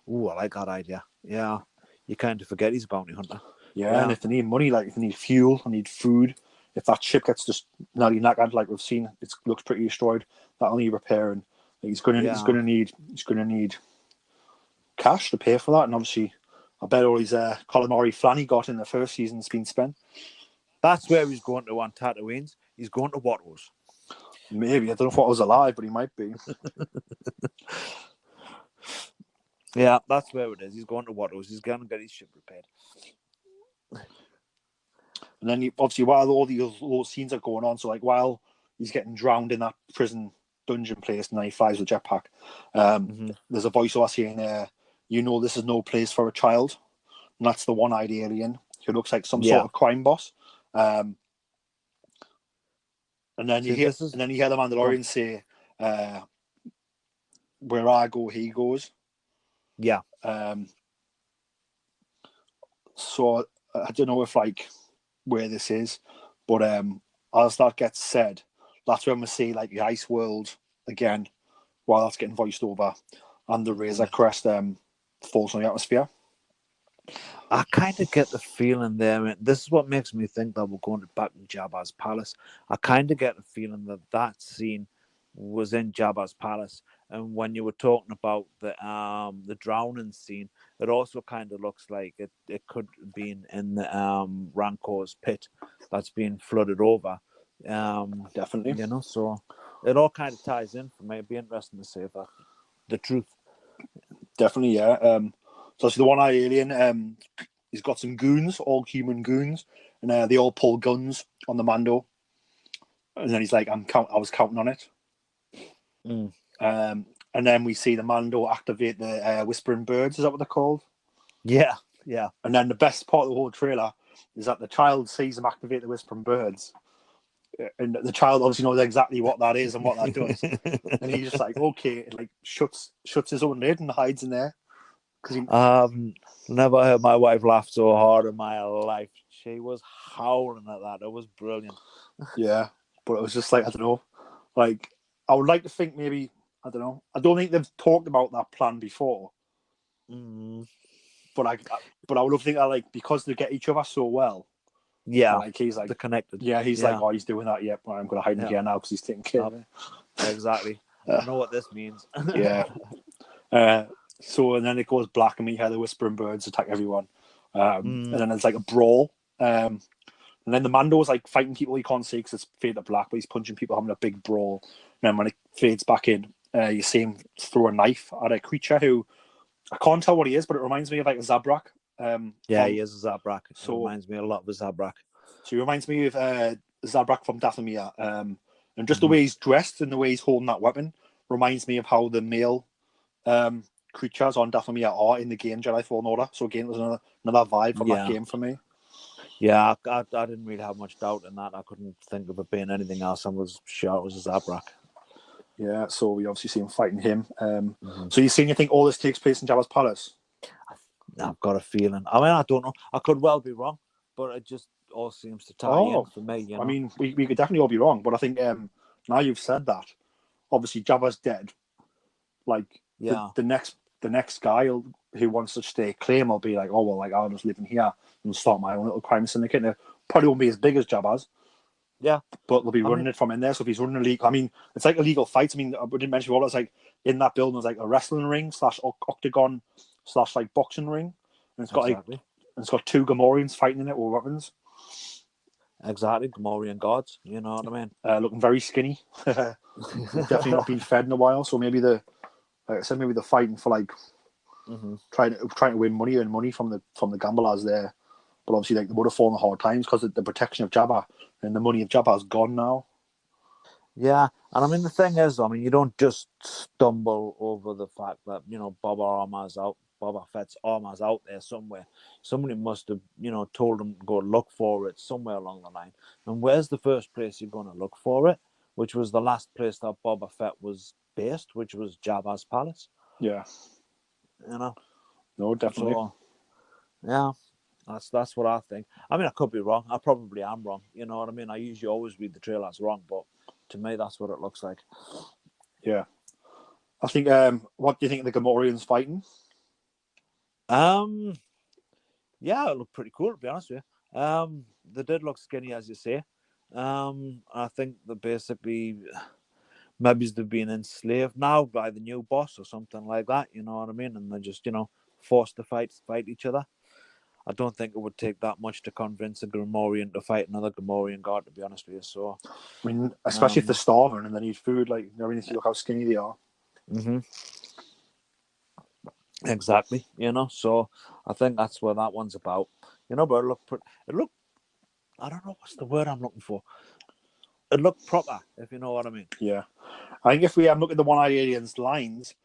Ooh, I like that idea. Yeah, you kind of forget he's a bounty hunter. Yeah, and if they need money, like if they need fuel, they need food. If that ship gets just nearly knackered, like we've seen, it looks pretty destroyed. That'll need repairing. He's going to need cash to pay for that, and obviously, I bet all his calamari flan he got in the first season's been spent. That's where he's going to on Tatooine. He's going to Watto's. Maybe. I don't know if I was alive, but he might be. Yeah, that's where it is. He's going to Watto's. He's going to get his ship repaired. And then, obviously, while all those scenes are going on, so like while he's getting drowned in that prison dungeon place, and then he flies with a jetpack, there's a voiceover saying, this is no place for a child. And that's the one-eyed alien who looks like some sort of crime boss. And then you hear the Mandalorian say, "Where I go, he goes." Yeah. So I don't know if like where this is, but as that gets said, that's when we see like the ice world again, while that's getting voiced over, and the Razor Crest falls on the atmosphere. I kind of get the feeling there, and this is what makes me think that we're going back to Jabba's palace. I kind of get the feeling that scene was in Jabba's palace, and when you were talking about the drowning scene, it also kind of looks like it could have been in the Rancor's pit that's being flooded over. Definitely, so it all kind of ties in for me. It'd be interesting to see if that's the truth. Definitely, yeah. So the one-eyed alien, he's got some goons, all human goons, and they all pull guns on the Mando. And then he's like, I was counting on it. And then we see the Mando activate the Whispering Birds. Is that what they're called? Yeah, yeah. And then the best part of the whole trailer is that the child sees him activate the Whispering Birds. And the child obviously knows exactly what that is and what that does. And he's just like, okay, and like shuts his own lid and hides in there. Never heard my wife laugh so hard in my life. She was howling at that. It was brilliant. Yeah, but it was just like, I don't know. Like, I would like to think maybe, I don't know. I don't think they've talked about that plan before. but I would love to think that like because they get each other so well. Yeah, like he's like they're connected. Yeah, he's like, oh, he's doing that. Yep, I'm going to hide in here now because he's taking care of it. Exactly. I know what this means. Yeah. So and then it goes black, and we hear the whispering birds attack everyone. And then there's like a brawl. And then the Mando's like fighting people he can't see because it's faded to black, but he's punching people, having a big brawl. And then when it fades back in, you see him throw a knife at a creature who I can't tell what he is, but it reminds me of like a Zabrak. He is a Zabrak. So it reminds me a lot of a Zabrak. So he reminds me of Zabrak from Dathomir. And just the way he's dressed and the way he's holding that weapon reminds me of how the male creatures on Dathomir are in the game Jedi Fallen Order. So again, there's another vibe from that game for me. Yeah, I didn't really have much doubt in that. I couldn't think of it being anything else. I was sure it was a Zabrak. Yeah, so we obviously see him fighting him. So you think all this takes place in Jabba's palace? I've got a feeling. I mean, I don't know. I could well be wrong, but it just all seems to tie in for me. You know? I mean, we could definitely all be wrong, but I think now you've said that, obviously Jabba's dead. Like, the next guy who wants to stay claim will be like, oh well, like I'll just live in here and start my own little crime syndicate. And it probably won't be as big as Jabba's. Yeah, but they'll be running it from in there. So if he's running a league, I mean, it's like illegal fights. I mean, we didn't mention what it's like in that building. There's like a wrestling ring / octagon / like boxing ring, and it's got it's got 2 Gamorreans fighting in it with weapons. Exactly, Gamorrean gods. You know what I mean? Looking very skinny. Definitely not been fed in a while. So maybe like I said, maybe they're fighting for like trying to win money, earn money from the gamblers there. But obviously, like they would have fallen hard times because of the protection of Jabba and the money of Jabba is gone now. Yeah, and I mean the thing is, I mean you don't just stumble over the fact that Boba Fett's armor's out there somewhere. Somebody must have told him to go look for it somewhere along the line. And where's the first place you're going to look for it? Which was the last place that Boba Fett was based, which was Jabba's palace. Yeah, No, definitely. So, yeah. That's what I think. I mean, I could be wrong. I probably am wrong. You know what I mean? I usually always read the trailers wrong, but to me, that's what it looks like. Yeah. I think, what do you think of the Gamorreans fighting? Yeah, it looked pretty cool, to be honest with you. They did look skinny, as you say. I think they're basically, maybe they've been enslaved now by the new boss or something like that, you know what I mean? And they're just, forced to fight each other. I don't think it would take that much to convince a Gamorrean to fight another Gamorrean guard, to be honest with you. So, I mean, especially if they're starving and they need food, like, see look how skinny they are. Exactly, so I think that's what that one's about. But it looked, I don't know what's the word I'm looking for. It looked proper, if you know what I mean. Yeah. I think if we look at the One-Eyed Alien's lines,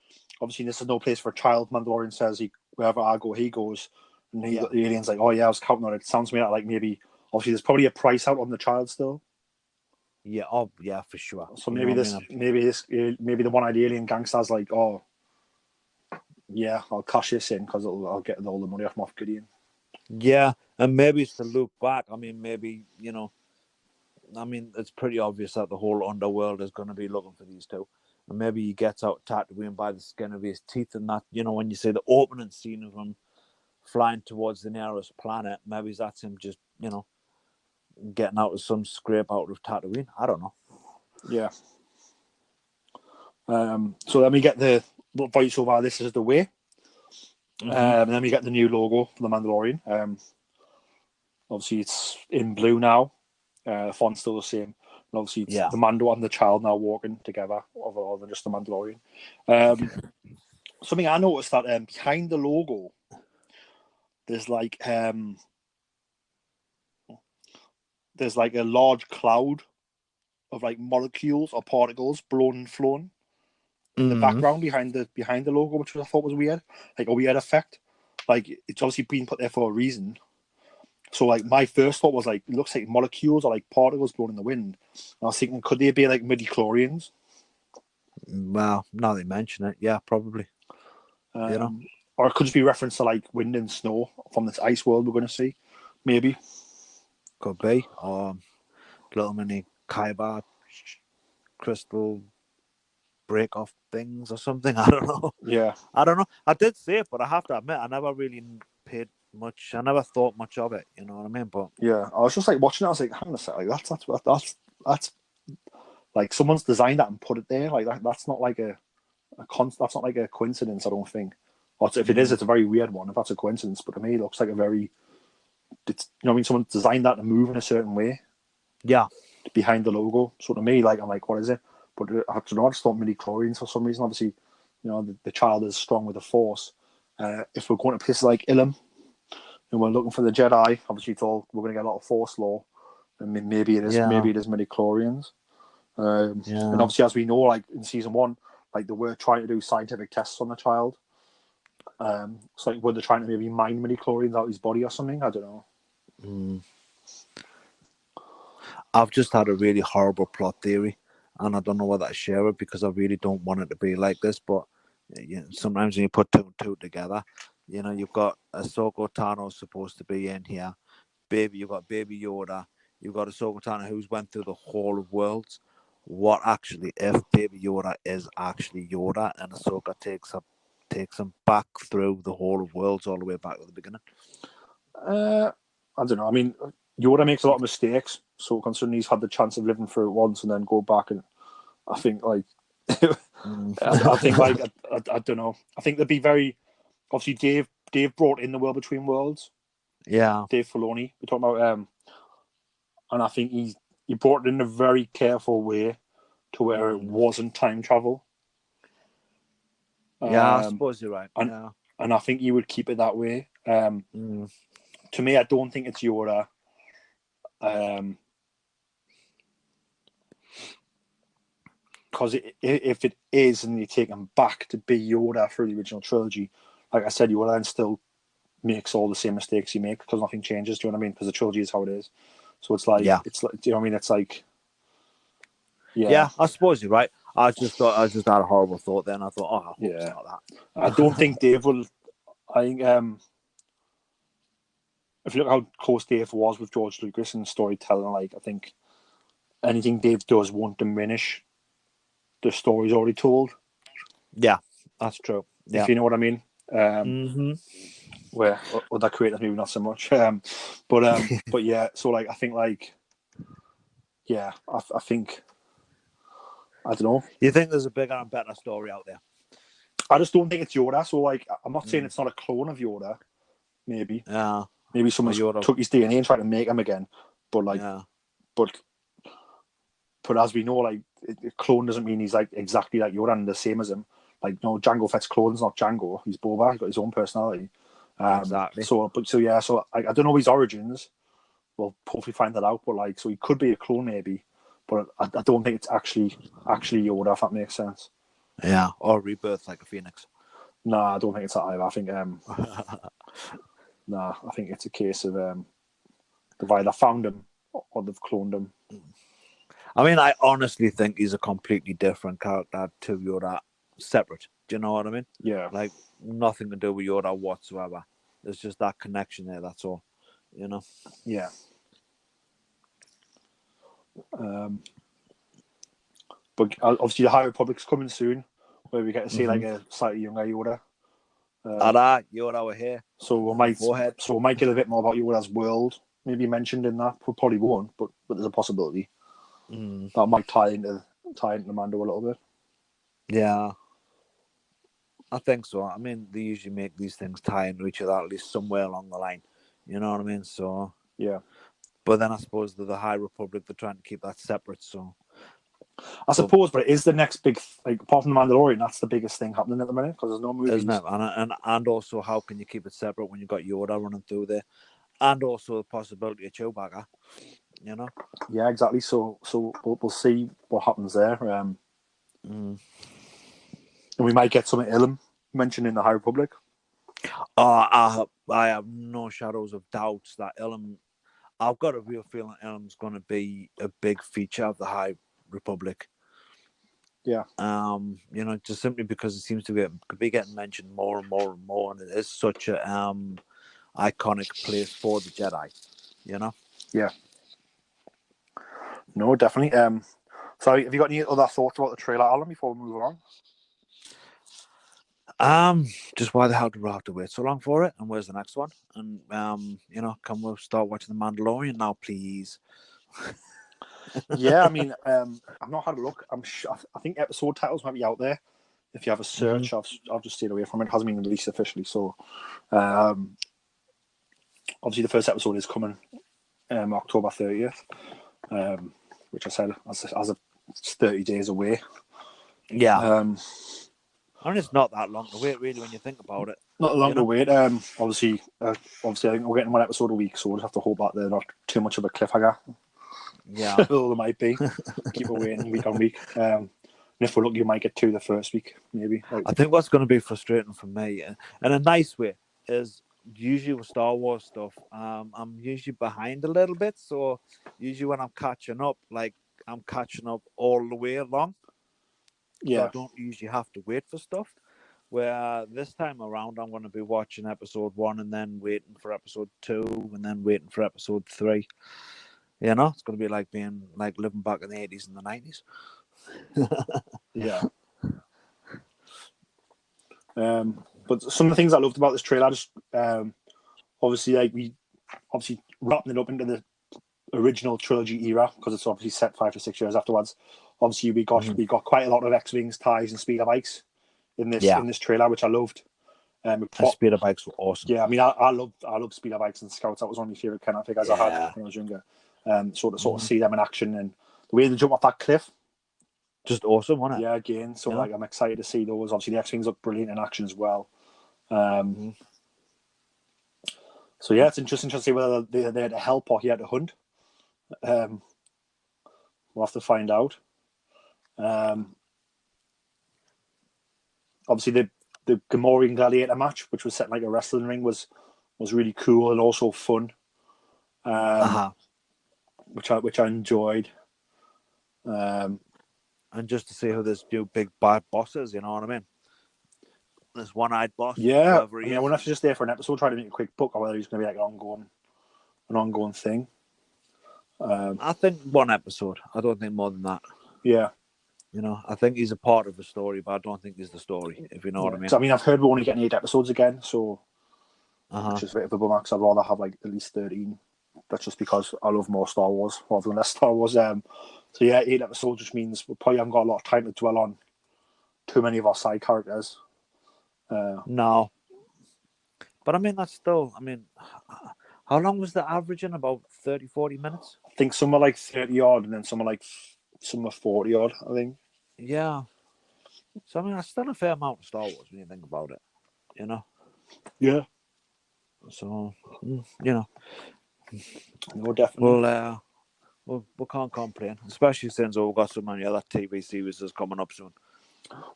obviously this is no place for a child. Mandalorian says wherever I go, he goes. And the alien's like, oh yeah, I was counting on it. It sounds to me like maybe, obviously there's probably a price out on the child still. Yeah, yeah, for sure. So maybe maybe the One-Eyed Alien gangster's like, oh, yeah, I'll cash this in because I'll get all the money off Moff Gideon. Yeah, and maybe it's to look back. I mean, maybe, it's pretty obvious that the whole underworld is going to be looking for these two. And maybe he gets out Tatooine by the skin of his teeth and that, when you say the opening scene of him flying towards the nearest planet, maybe that's him just, getting out of some scrape out of Tatooine. I don't know. Yeah. So then we get the voiceover, this is the way. And then we get the new logo for the Mandalorian. Obviously, it's in blue now. The font's still the same. And obviously, it's the Mando and the child now walking together, other than just the Mandalorian. Something I noticed that behind the logo, there's like a large cloud of like molecules or particles blown and flown in the background behind the logo, which I thought was weird, like a weird effect. Like it's obviously been put there for a reason. So like my first thought was like, it looks like molecules or like particles blown in the wind. And I was thinking, could they be like midi-chlorians? Well, now they mention it, yeah, probably. Or it could just be reference to like wind and snow from this ice world we're going to see. Maybe. Could be. Little mini Kyber crystal break off things or something. I don't know. Yeah. I don't know. I did say it, but I have to admit, I never really paid much. I never thought much of it. You know what I mean? But yeah, I was just like watching it. I was like, hang on a sec, like that's like someone's designed that and put it there. Like that's not like that's not like a coincidence. I don't think. Or if it is, it's a very weird one. If that's a coincidence, but to me, it looks like a very. It's, you know what I mean? Someone designed that to move in a certain way. Yeah. Behind the logo. So to me, like I'm like, what is it? But I don't know. I just thought midi-chlorians for some reason. Obviously, you know, the child is strong with the Force. If we're going to places like Ilum and we're looking for the Jedi, obviously we're going to get a lot of Force lore. And maybe it is. Yeah. Maybe it is midi-chlorians. And obviously, as we know, like in season 1, like they were trying to do scientific tests on the child. So like, were they trying to maybe mine midi-chlorians out of his body or something? I don't know. I've just had a really horrible plot theory, and I don't know whether I share it because I really don't want it to be like this. But you know, sometimes when you put 2 and 2 together, you know, you've got Ahsoka Tano supposed to be in here. You've got Baby Yoda. You've got Ahsoka Tano who's went through the Hall of Worlds. What actually, if Baby Yoda is actually Yoda and Ahsoka takes him back through the Hall of Worlds all the way back to the beginning? I don't know. I mean, Yoda makes a lot of mistakes, so considering he's had the chance of living through it once and then go back, and I think like, I think like I don't know. I think they'd be very obviously. Dave brought in the World Between Worlds. Yeah, Dave Filoni. We're talking about, and I think he brought it in a very careful way to where it wasn't time travel. Yeah, I suppose you're right. And I think he would keep it that way. To me, I don't think it's Yoda. Because if it is and you take him back to be Yoda for the original trilogy, like I said, Yoda then still makes all the same mistakes you make because nothing changes. Do you know what I mean? Because the trilogy is how it is. So it's like, it's like, do you know what I mean? It's like, yeah, I suppose you're right. I just had a horrible thought then. I thought, I hope it's not that. I don't think Dave will. I think if you look how close Dave was with George Lucas and storytelling, like I think anything Dave does won't diminish the stories already told. Yeah, that's true. Yeah. If you know what I mean. Where other creators maybe not so much. But yeah. So like I think like yeah, I think I don't know. You think there's a bigger and better story out there? I just don't think it's Yoda. So like I'm not saying it's not a clone of Yoda. Maybe. Yeah. Maybe someone took his DNA and tried to make him again. But like, but as we know, like, clone doesn't mean he's like exactly like Yoda and the same as him. Like, no, Jango Fett's clone's not Jango. He's Boba. He's got his own personality. Exactly. So I don't know his origins. We'll hopefully find that out. But like, so he could be a clone maybe. But I don't think it's actually Yoda, if that makes sense. Yeah, or rebirth like a phoenix. No, I don't think it's that either. I think I think it's a case of they've either found him or they've cloned him. I mean, I honestly think he's a completely different character to Yoda, separate. Do you know what I mean? Yeah. Like, nothing to do with Yoda whatsoever. There's just that connection there, that's all. You know? Yeah. But obviously the High Republic's coming soon, where we get to see like a slightly younger Yoda. Yoda were here. So we might get a bit more about Yoda's world, maybe mentioned in that. We probably won't, but there's a possibility that might tie into Mando a little bit. Yeah, I think so. I mean, they usually make these things tie into each other at least somewhere along the line. You know what I mean? So yeah. But then I suppose the High Republic, they're trying to keep that separate. So I suppose, but it is the next big, like, apart from the Mandalorian, that's the biggest thing happening at the minute because there's no movies. Isn't it? And also, how can you keep it separate when you've got Yoda running through there, and also the possibility of Chewbacca? You know? Yeah, exactly. So we'll see what happens there. And we might get some Ilum mentioned in the High Republic. I have no shadows of doubts that Ilum. I've got a real feeling Ilum's going to be a big feature of the High Republic. Yeah. You know, just simply because it seems to be getting mentioned more and more and more, and it is such a iconic place for the Jedi. You know. Yeah. No, definitely. So, have you got any other thoughts about the trailer, Alan, before we move on? Just why the hell do we have to wait so long for it? And where's the next one? And can we start watching the Mandalorian now, please? Yeah, I mean, I've not had a look. I think episode titles might be out there. If you have a search, I've just stayed away from it. It hasn't been released officially, so obviously the first episode is coming October 30th, which I said as of 30 days away. Yeah. And it's not that long to wait, really, when you think about it. Not long to wait. Obviously, I think we're getting one episode a week, so we'll just have to hope that they're not too much of a cliffhanger. Yeah. Although they might be. Keep it waiting week on week. And if we're lucky, you might get two the first week, maybe. I think what's going to be frustrating for me, in a nice way, is usually with Star Wars stuff, I'm usually behind a little bit. So usually when I'm catching up, I'm catching up all the way along. Yeah. So I don't usually have to wait for stuff. Where this time around, I'm going to be watching episode 1 and then waiting for episode 2 and then waiting for episode 3. It's going to be like being like living back in the 80s and the 90s. Yeah. But some of the things I loved about this trailer, just obviously wrapping it up into the original trilogy era, because it's obviously set 5 to 6 years afterwards. Obviously, we got quite a lot of X-wings, TIEs, and speeder bikes in this trailer, which I loved. Speeder bikes were awesome. Yeah, I mean, I love speeder bikes and scouts. That was one of my favorite kind of figures I had when I was younger. Sort of see them in action, and the way they jump off that cliff, just awesome, wasn't it? Yeah, again. So I'm excited to see those. Obviously, the X-wings look brilliant in action as well. So yeah, it's interesting to see whether they're there to help or here to hunt. We'll have to find out. Obviously, the Gamorrean gladiator match, which was set in like a wrestling ring, was really cool and also fun. Which I enjoyed. And just to see who this new big bad boss is, you know what I mean? This one-eyed boss. Yeah, I wonder if he's just there for an episode, trying to make a quick buck, or whether he's going to be like an ongoing thing. I think one episode. I don't think more than that. Yeah. I think he's a part of the story, but I don't think he's the story, if you know what I mean. I mean, I've heard we're only getting 8 episodes again, so which is a bit of a bummer, because I'd rather have like at least 13. That's just because I love more Star Wars rather than less Star Wars. So yeah, 8 episodes just means we probably haven't got a lot of time to dwell on too many of our side characters. No. But I mean, that's still, how long was the average in? About 30, 40 minutes? I think some are like 30 odd, and then some are 40 odd, I think. Yeah. So, that's still a fair amount of Star Wars when you think about it, Yeah. So, No, definitely. We can't complain, especially since we've got so many other TV series that's coming up soon.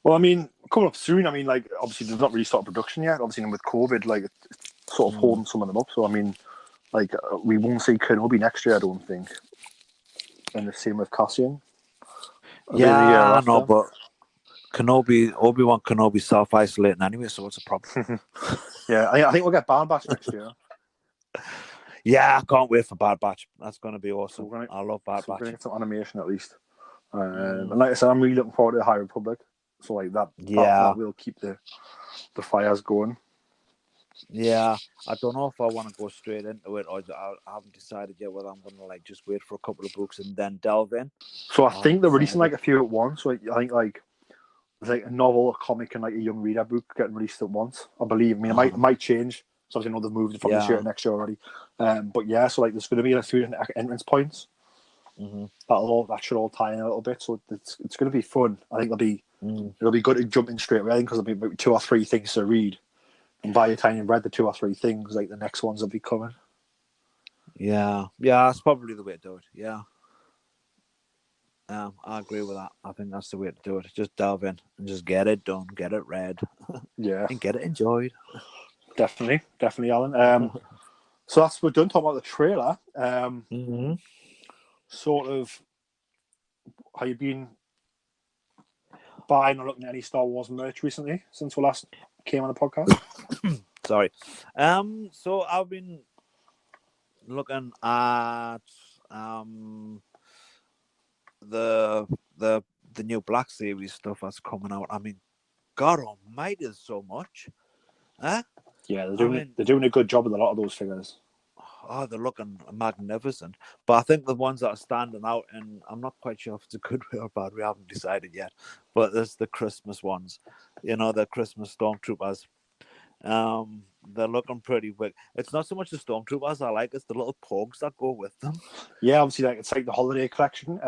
Well, coming up soon, like, obviously they've not really started production yet. Obviously, with COVID, like, it's sort of holding some of them up. So, like, we won't see Kenobi next year, I don't think. And the same with Cassian. Yeah, I know, but Obi-Wan Kenobi self-isolating anyway, so what's the problem? Yeah, I think we'll get Bad Batch next year. Yeah, I can't wait for Bad Batch. That's going to be awesome. I love Bad Batch. We're going to get some animation at least. And like I said, I'm really looking forward to the High Republic. So like that will keep the fires going. Yeah, I don't know if I want to go straight into it, or I haven't decided yet whether I'm going to like just wait for a couple of books and then delve in. So I think they're releasing like a few at once. So I think like there's like a novel, a comic, and like a young reader book getting released at once. I believe. It might change. So obviously, I know they've moved it from this year to next year already. But yeah, so like there's going to be like 3 different entrance points. That should all tie in a little bit. So it's going to be fun. I think it'll be good to jump in straight away, because there'll be about 2 or 3 things to read. And by the time you've read the 2 or 3 things, like the next ones will be coming. Yeah, that's probably the way to do it. Yeah. I agree with that. I think that's the way to do it. Just delve in and just get it done, get it read, and get it enjoyed. Definitely, Alan. So we're done talking about the trailer. Sort of, have you been buying or looking at any Star Wars merch recently since we last came on the podcast? Sorry. So I've been looking at the new Black Series stuff that's coming out. God Almighty, there's so much. Huh? Yeah, they're doing a good job with a lot of those figures. Oh, they're looking magnificent. But I think the ones that are standing out, and I'm not quite sure if it's a good way or bad, we haven't decided yet. But there's the Christmas ones, the Christmas stormtroopers. They're looking pretty big. It's not so much the stormtroopers I like; it's the little pogs that go with them. Yeah, obviously, it's like the holiday collection.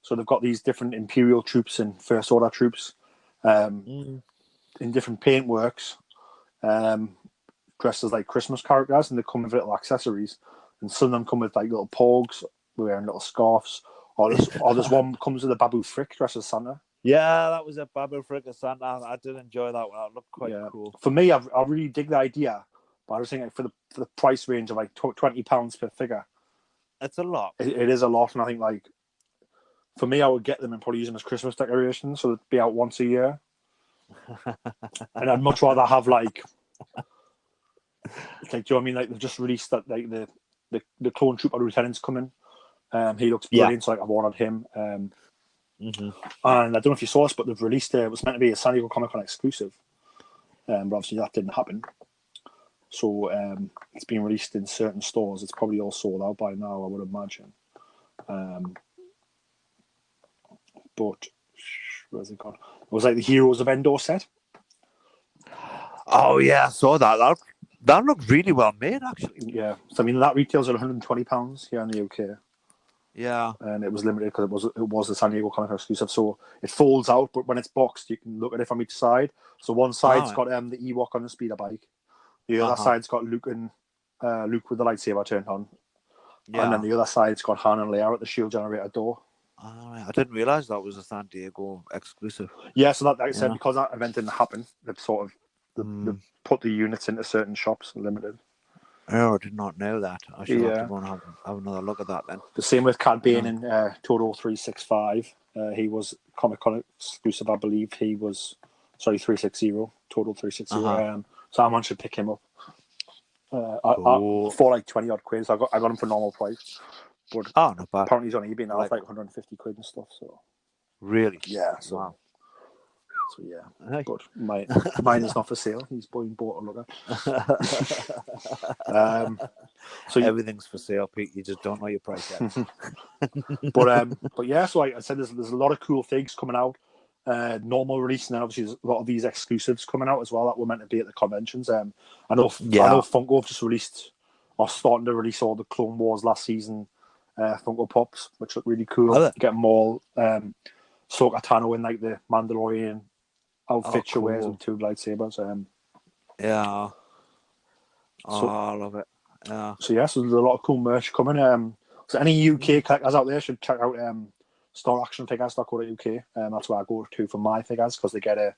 So they've got these different Imperial troops and First Order troops, in different paintworks, dressed as like Christmas characters, and they come with little accessories. And some of them come with like little pogs, wearing little scarves. Or there's one comes with a Babu Frick dressed as Santa. Yeah, that was a Babu Frick of Santa. I did enjoy that one. That looked quite cool. For me, I really dig the idea, but I was thinking for the price range of like £20 per figure, it's a lot. It is a lot, and I think like for me, I would get them and probably use them as Christmas decorations, so they'd be out once a year. And I'd much rather have like, do you know what I mean? Like they've just released that like the clone trooper lieutenant's coming. He looks brilliant, so like I've ordered him. And I don't know if you saw this, but they've released it was meant to be a San Diego Comic Con exclusive, but obviously that didn't happen. So it's been released in certain stores. It's probably all sold out by now, I would imagine. But where's it gone? It was like the Heroes of Endor set. Oh yeah, I saw that. That looked really well made, actually. Yeah, so I mean that retails at £120 here in the UK. Yeah, and it was limited because it was a San Diego Comic Con exclusive. So it folds out, but when it's boxed, you can look at it from each side. So one side's got the Ewok on the speeder bike, the other side's got Luke with the lightsaber turned on, and then the other side's got Han and Leia at the shield generator door. I didn't realize that was a San Diego exclusive. Yeah, so that like I said, because that event didn't happen, they've sort of they've put the units into certain shops limited. Oh, I did not know that. I should have to go and have another look at that then. The same with Cad Bane in Total 365. He was Comic Con exclusive, I believe. He was 360, Total 360. So I managed to pick him up for like 20 odd quid. So I got him for normal price. But not bad. Apparently he's on eBay now, like 150 quid and stuff. So really, yeah. So wow. So yeah, but mine is not for sale. He's being bought a looker. So everything's for sale, Pete. You just don't know your price yet. but yeah. So like I said, there's a lot of cool things coming out. Normal release, and then obviously there's a lot of these exclusives coming out as well that were meant to be at the conventions. I know Funko have just released or starting to release all the Clone Wars last season Funko Pops, which look really cool. Get them all. Ahsoka Tano in like the Mandalorian outfit she wears with two lightsabers. I love it. Yeah. So there's a lot of cool merch coming. So any UK collectors out there should check out staractionfigures.co.uk. That's where I go to for my figures because they get a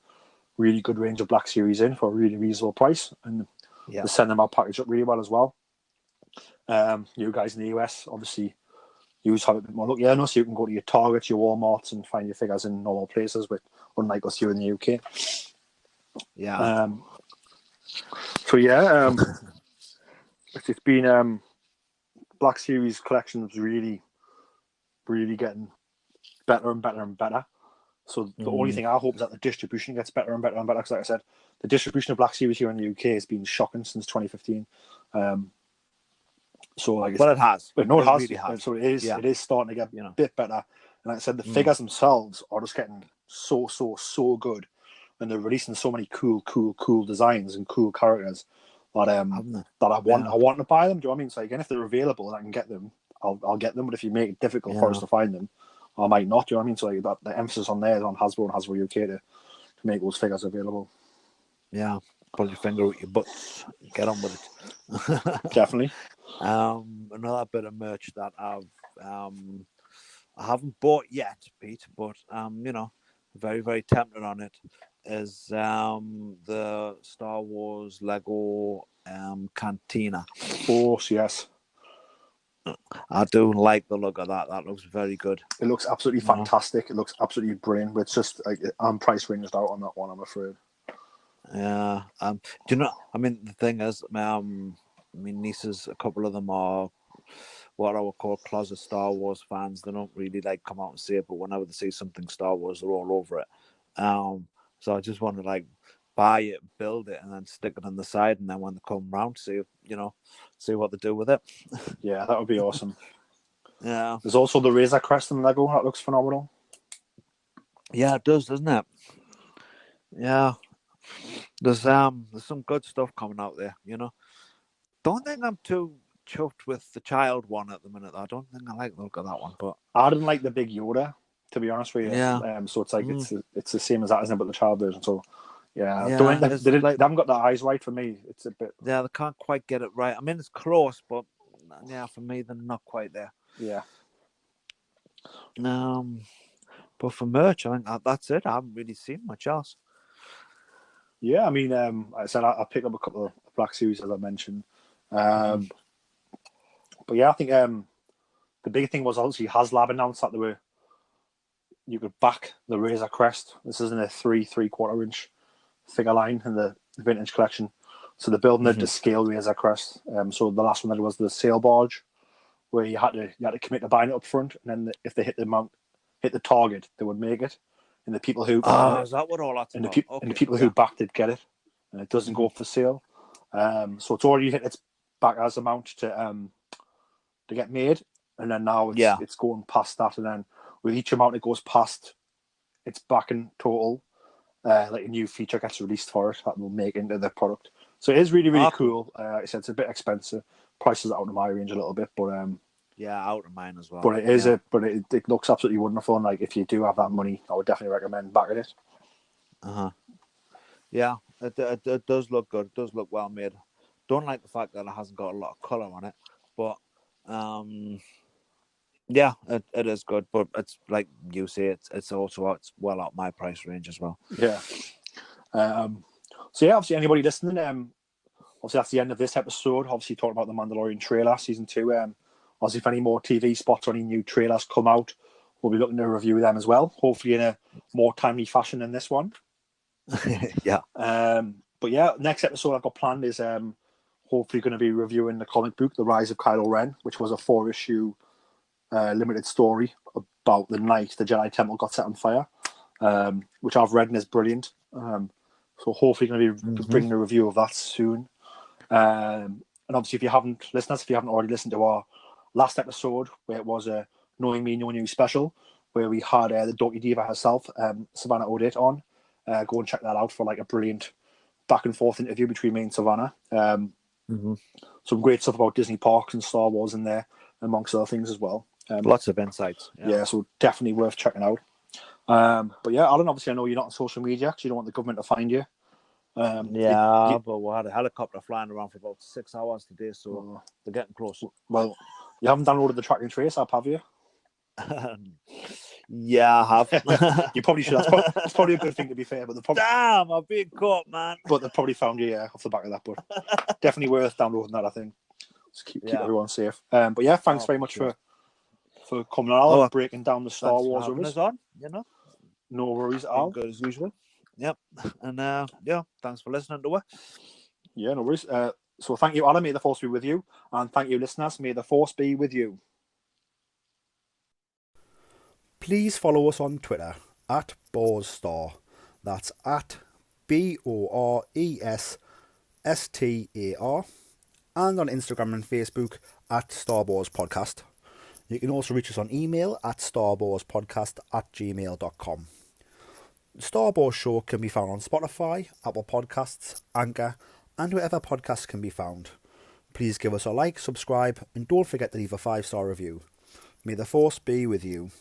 really good range of Black Series in for a really reasonable price, and they send them out packaged up really well as well. You guys in the US, obviously, you have a bit more luck. Yeah, no, so you can go to your Targets, your Walmarts, and find your figures in normal places, but unlike us here in the UK. Yeah. It's been Black Series collections really, really getting better and better and better. So the only thing I hope is that the distribution gets better and better and better. Because like I said, the distribution of Black Series here in the UK has been shocking since 2015. It has. But no, it has. Really has. So it is. Yeah. It is starting to get a bit better. And like I said, the figures themselves are just getting so good, and they're releasing so many cool designs and cool characters that I want to buy them. Do you know what I mean? So again, if they're available and I can get them, I'll get them. But if you make it difficult for us to find them, I might not. Do you know what I mean? So like the emphasis on there is on Hasbro and Hasbro UK to make those figures available. Yeah, pull your finger out your butts, get on with it. Definitely. Another bit of merch that I haven't bought yet, Pete, but very, very tempted on it is the Star Wars Lego Cantina. Oh yes, I do like the look of that. That looks very good. It looks absolutely fantastic. It looks absolutely brilliant. But it's just like I'm price ranged out on that one, I'm afraid. Yeah. Do you know? I mean, the thing is, my nieces, a couple of them are what I would call closet Star Wars fans. They don't really come out and say it, but whenever they see something Star Wars, they're all over it. So I just want to like buy it, build it, and then stick it on the side, and then when they come round, see what they do with it. Yeah, that would be awesome. Yeah. There's also the Razor Crest in Lego. That looks phenomenal. Yeah, it does, doesn't it? Yeah. There's some good stuff coming out there, Don't think I'm too chuffed with the child one at the minute. I don't think I like the look of that one, but I didn't like the big Yoda, to be honest with you. yeah. So it's like it's the same as that, isn't it? But the child version. So yeah, Yeah, don't think they haven't got the eyes right for me. It's a bit. Yeah, they can't quite get it right. I mean, it's close, but yeah, for me, they're not quite there. Yeah. But for merch, I think that's it. I haven't really seen much else. Yeah, I mean, I said I picked up a couple of Black Series, as I mentioned. But yeah, I think the big thing was obviously HasLab announced that you could back the Razor Crest. This isn't a 3.75 inch figure line in the vintage collection. So they're building the scale Razor Crest. So the last one that was the sail barge, where you had to commit to buying it up front, and then if they hit the target, they would make it. And the people who is that what all that's about? And the people who backed it get it, and it doesn't go up for sale. So it's already hit its back as amount to get made, and then now it's going past that, and then with each amount it goes past its back in total, like a new feature gets released for it that will make into the product. So it is really really cool. I said it's a bit expensive. Prices are out of my range a little bit, but out of mine as well. But it is it looks absolutely wonderful, and like if you do have that money, I would definitely recommend backing it. Yeah, it does look good. It does look well made. Don't like the fact that it hasn't got a lot of color on it, but yeah, it is good. But it's like you say, it's well out my price range as well. Yeah. So yeah, obviously anybody listening, obviously that's the end of this episode. Obviously talking about the Mandalorian trailer season 2. Obviously if any more TV spots or any new trailers come out, we'll be looking to review them as well. Hopefully in a more timely fashion than this one. Yeah. But yeah, next episode I've got planned is hopefully going to be reviewing the comic book, The Rise of Kylo Ren, which was a 4-issue limited story about the night the Jedi Temple got set on fire, which I've read and is brilliant. So hopefully going to be bringing a review of that soon. And obviously, if you haven't already listened to our last episode, where it was a Knowing Me, Knowing You special, where we had the Donkey Diva herself, Savannah Odette, on. Go and check that out for like a brilliant back and forth interview between me and Savannah. Some great stuff about Disney parks and Star Wars in there, amongst other things as well. Lots of insights. Yeah, so definitely worth checking out. But yeah, Alan, obviously I know you're not on social media because you don't want the government to find you. But we had a helicopter flying around for about 6 hours today, so they're getting close. Well, you haven't downloaded the Track and Trace app, have you? Yeah, I have. You probably should. It's probably a good thing, to be fair. But damn, I've been caught, man. But they probably found you, off the back of that. But definitely worth downloading that, I think. Just keep everyone safe. But yeah, thanks very much for coming on and breaking down the Star Wars with us. No worries at all. Good as usual. Yep. And thanks for listening to it. Yeah, no worries. So thank you, Alan. May the Force be with you. And thank you, listeners. May the Force be with you. Please follow us on Twitter at BoresStar. That's at BoresStar. And on Instagram and Facebook at Star Wars Podcast. You can also reach us on email at starwarspodcast@gmail.com. The Star Wars Show can be found on Spotify, Apple Podcasts, Anchor, and wherever podcasts can be found. Please give us a like, subscribe, and don't forget to leave a 5-star review. May the Force be with you.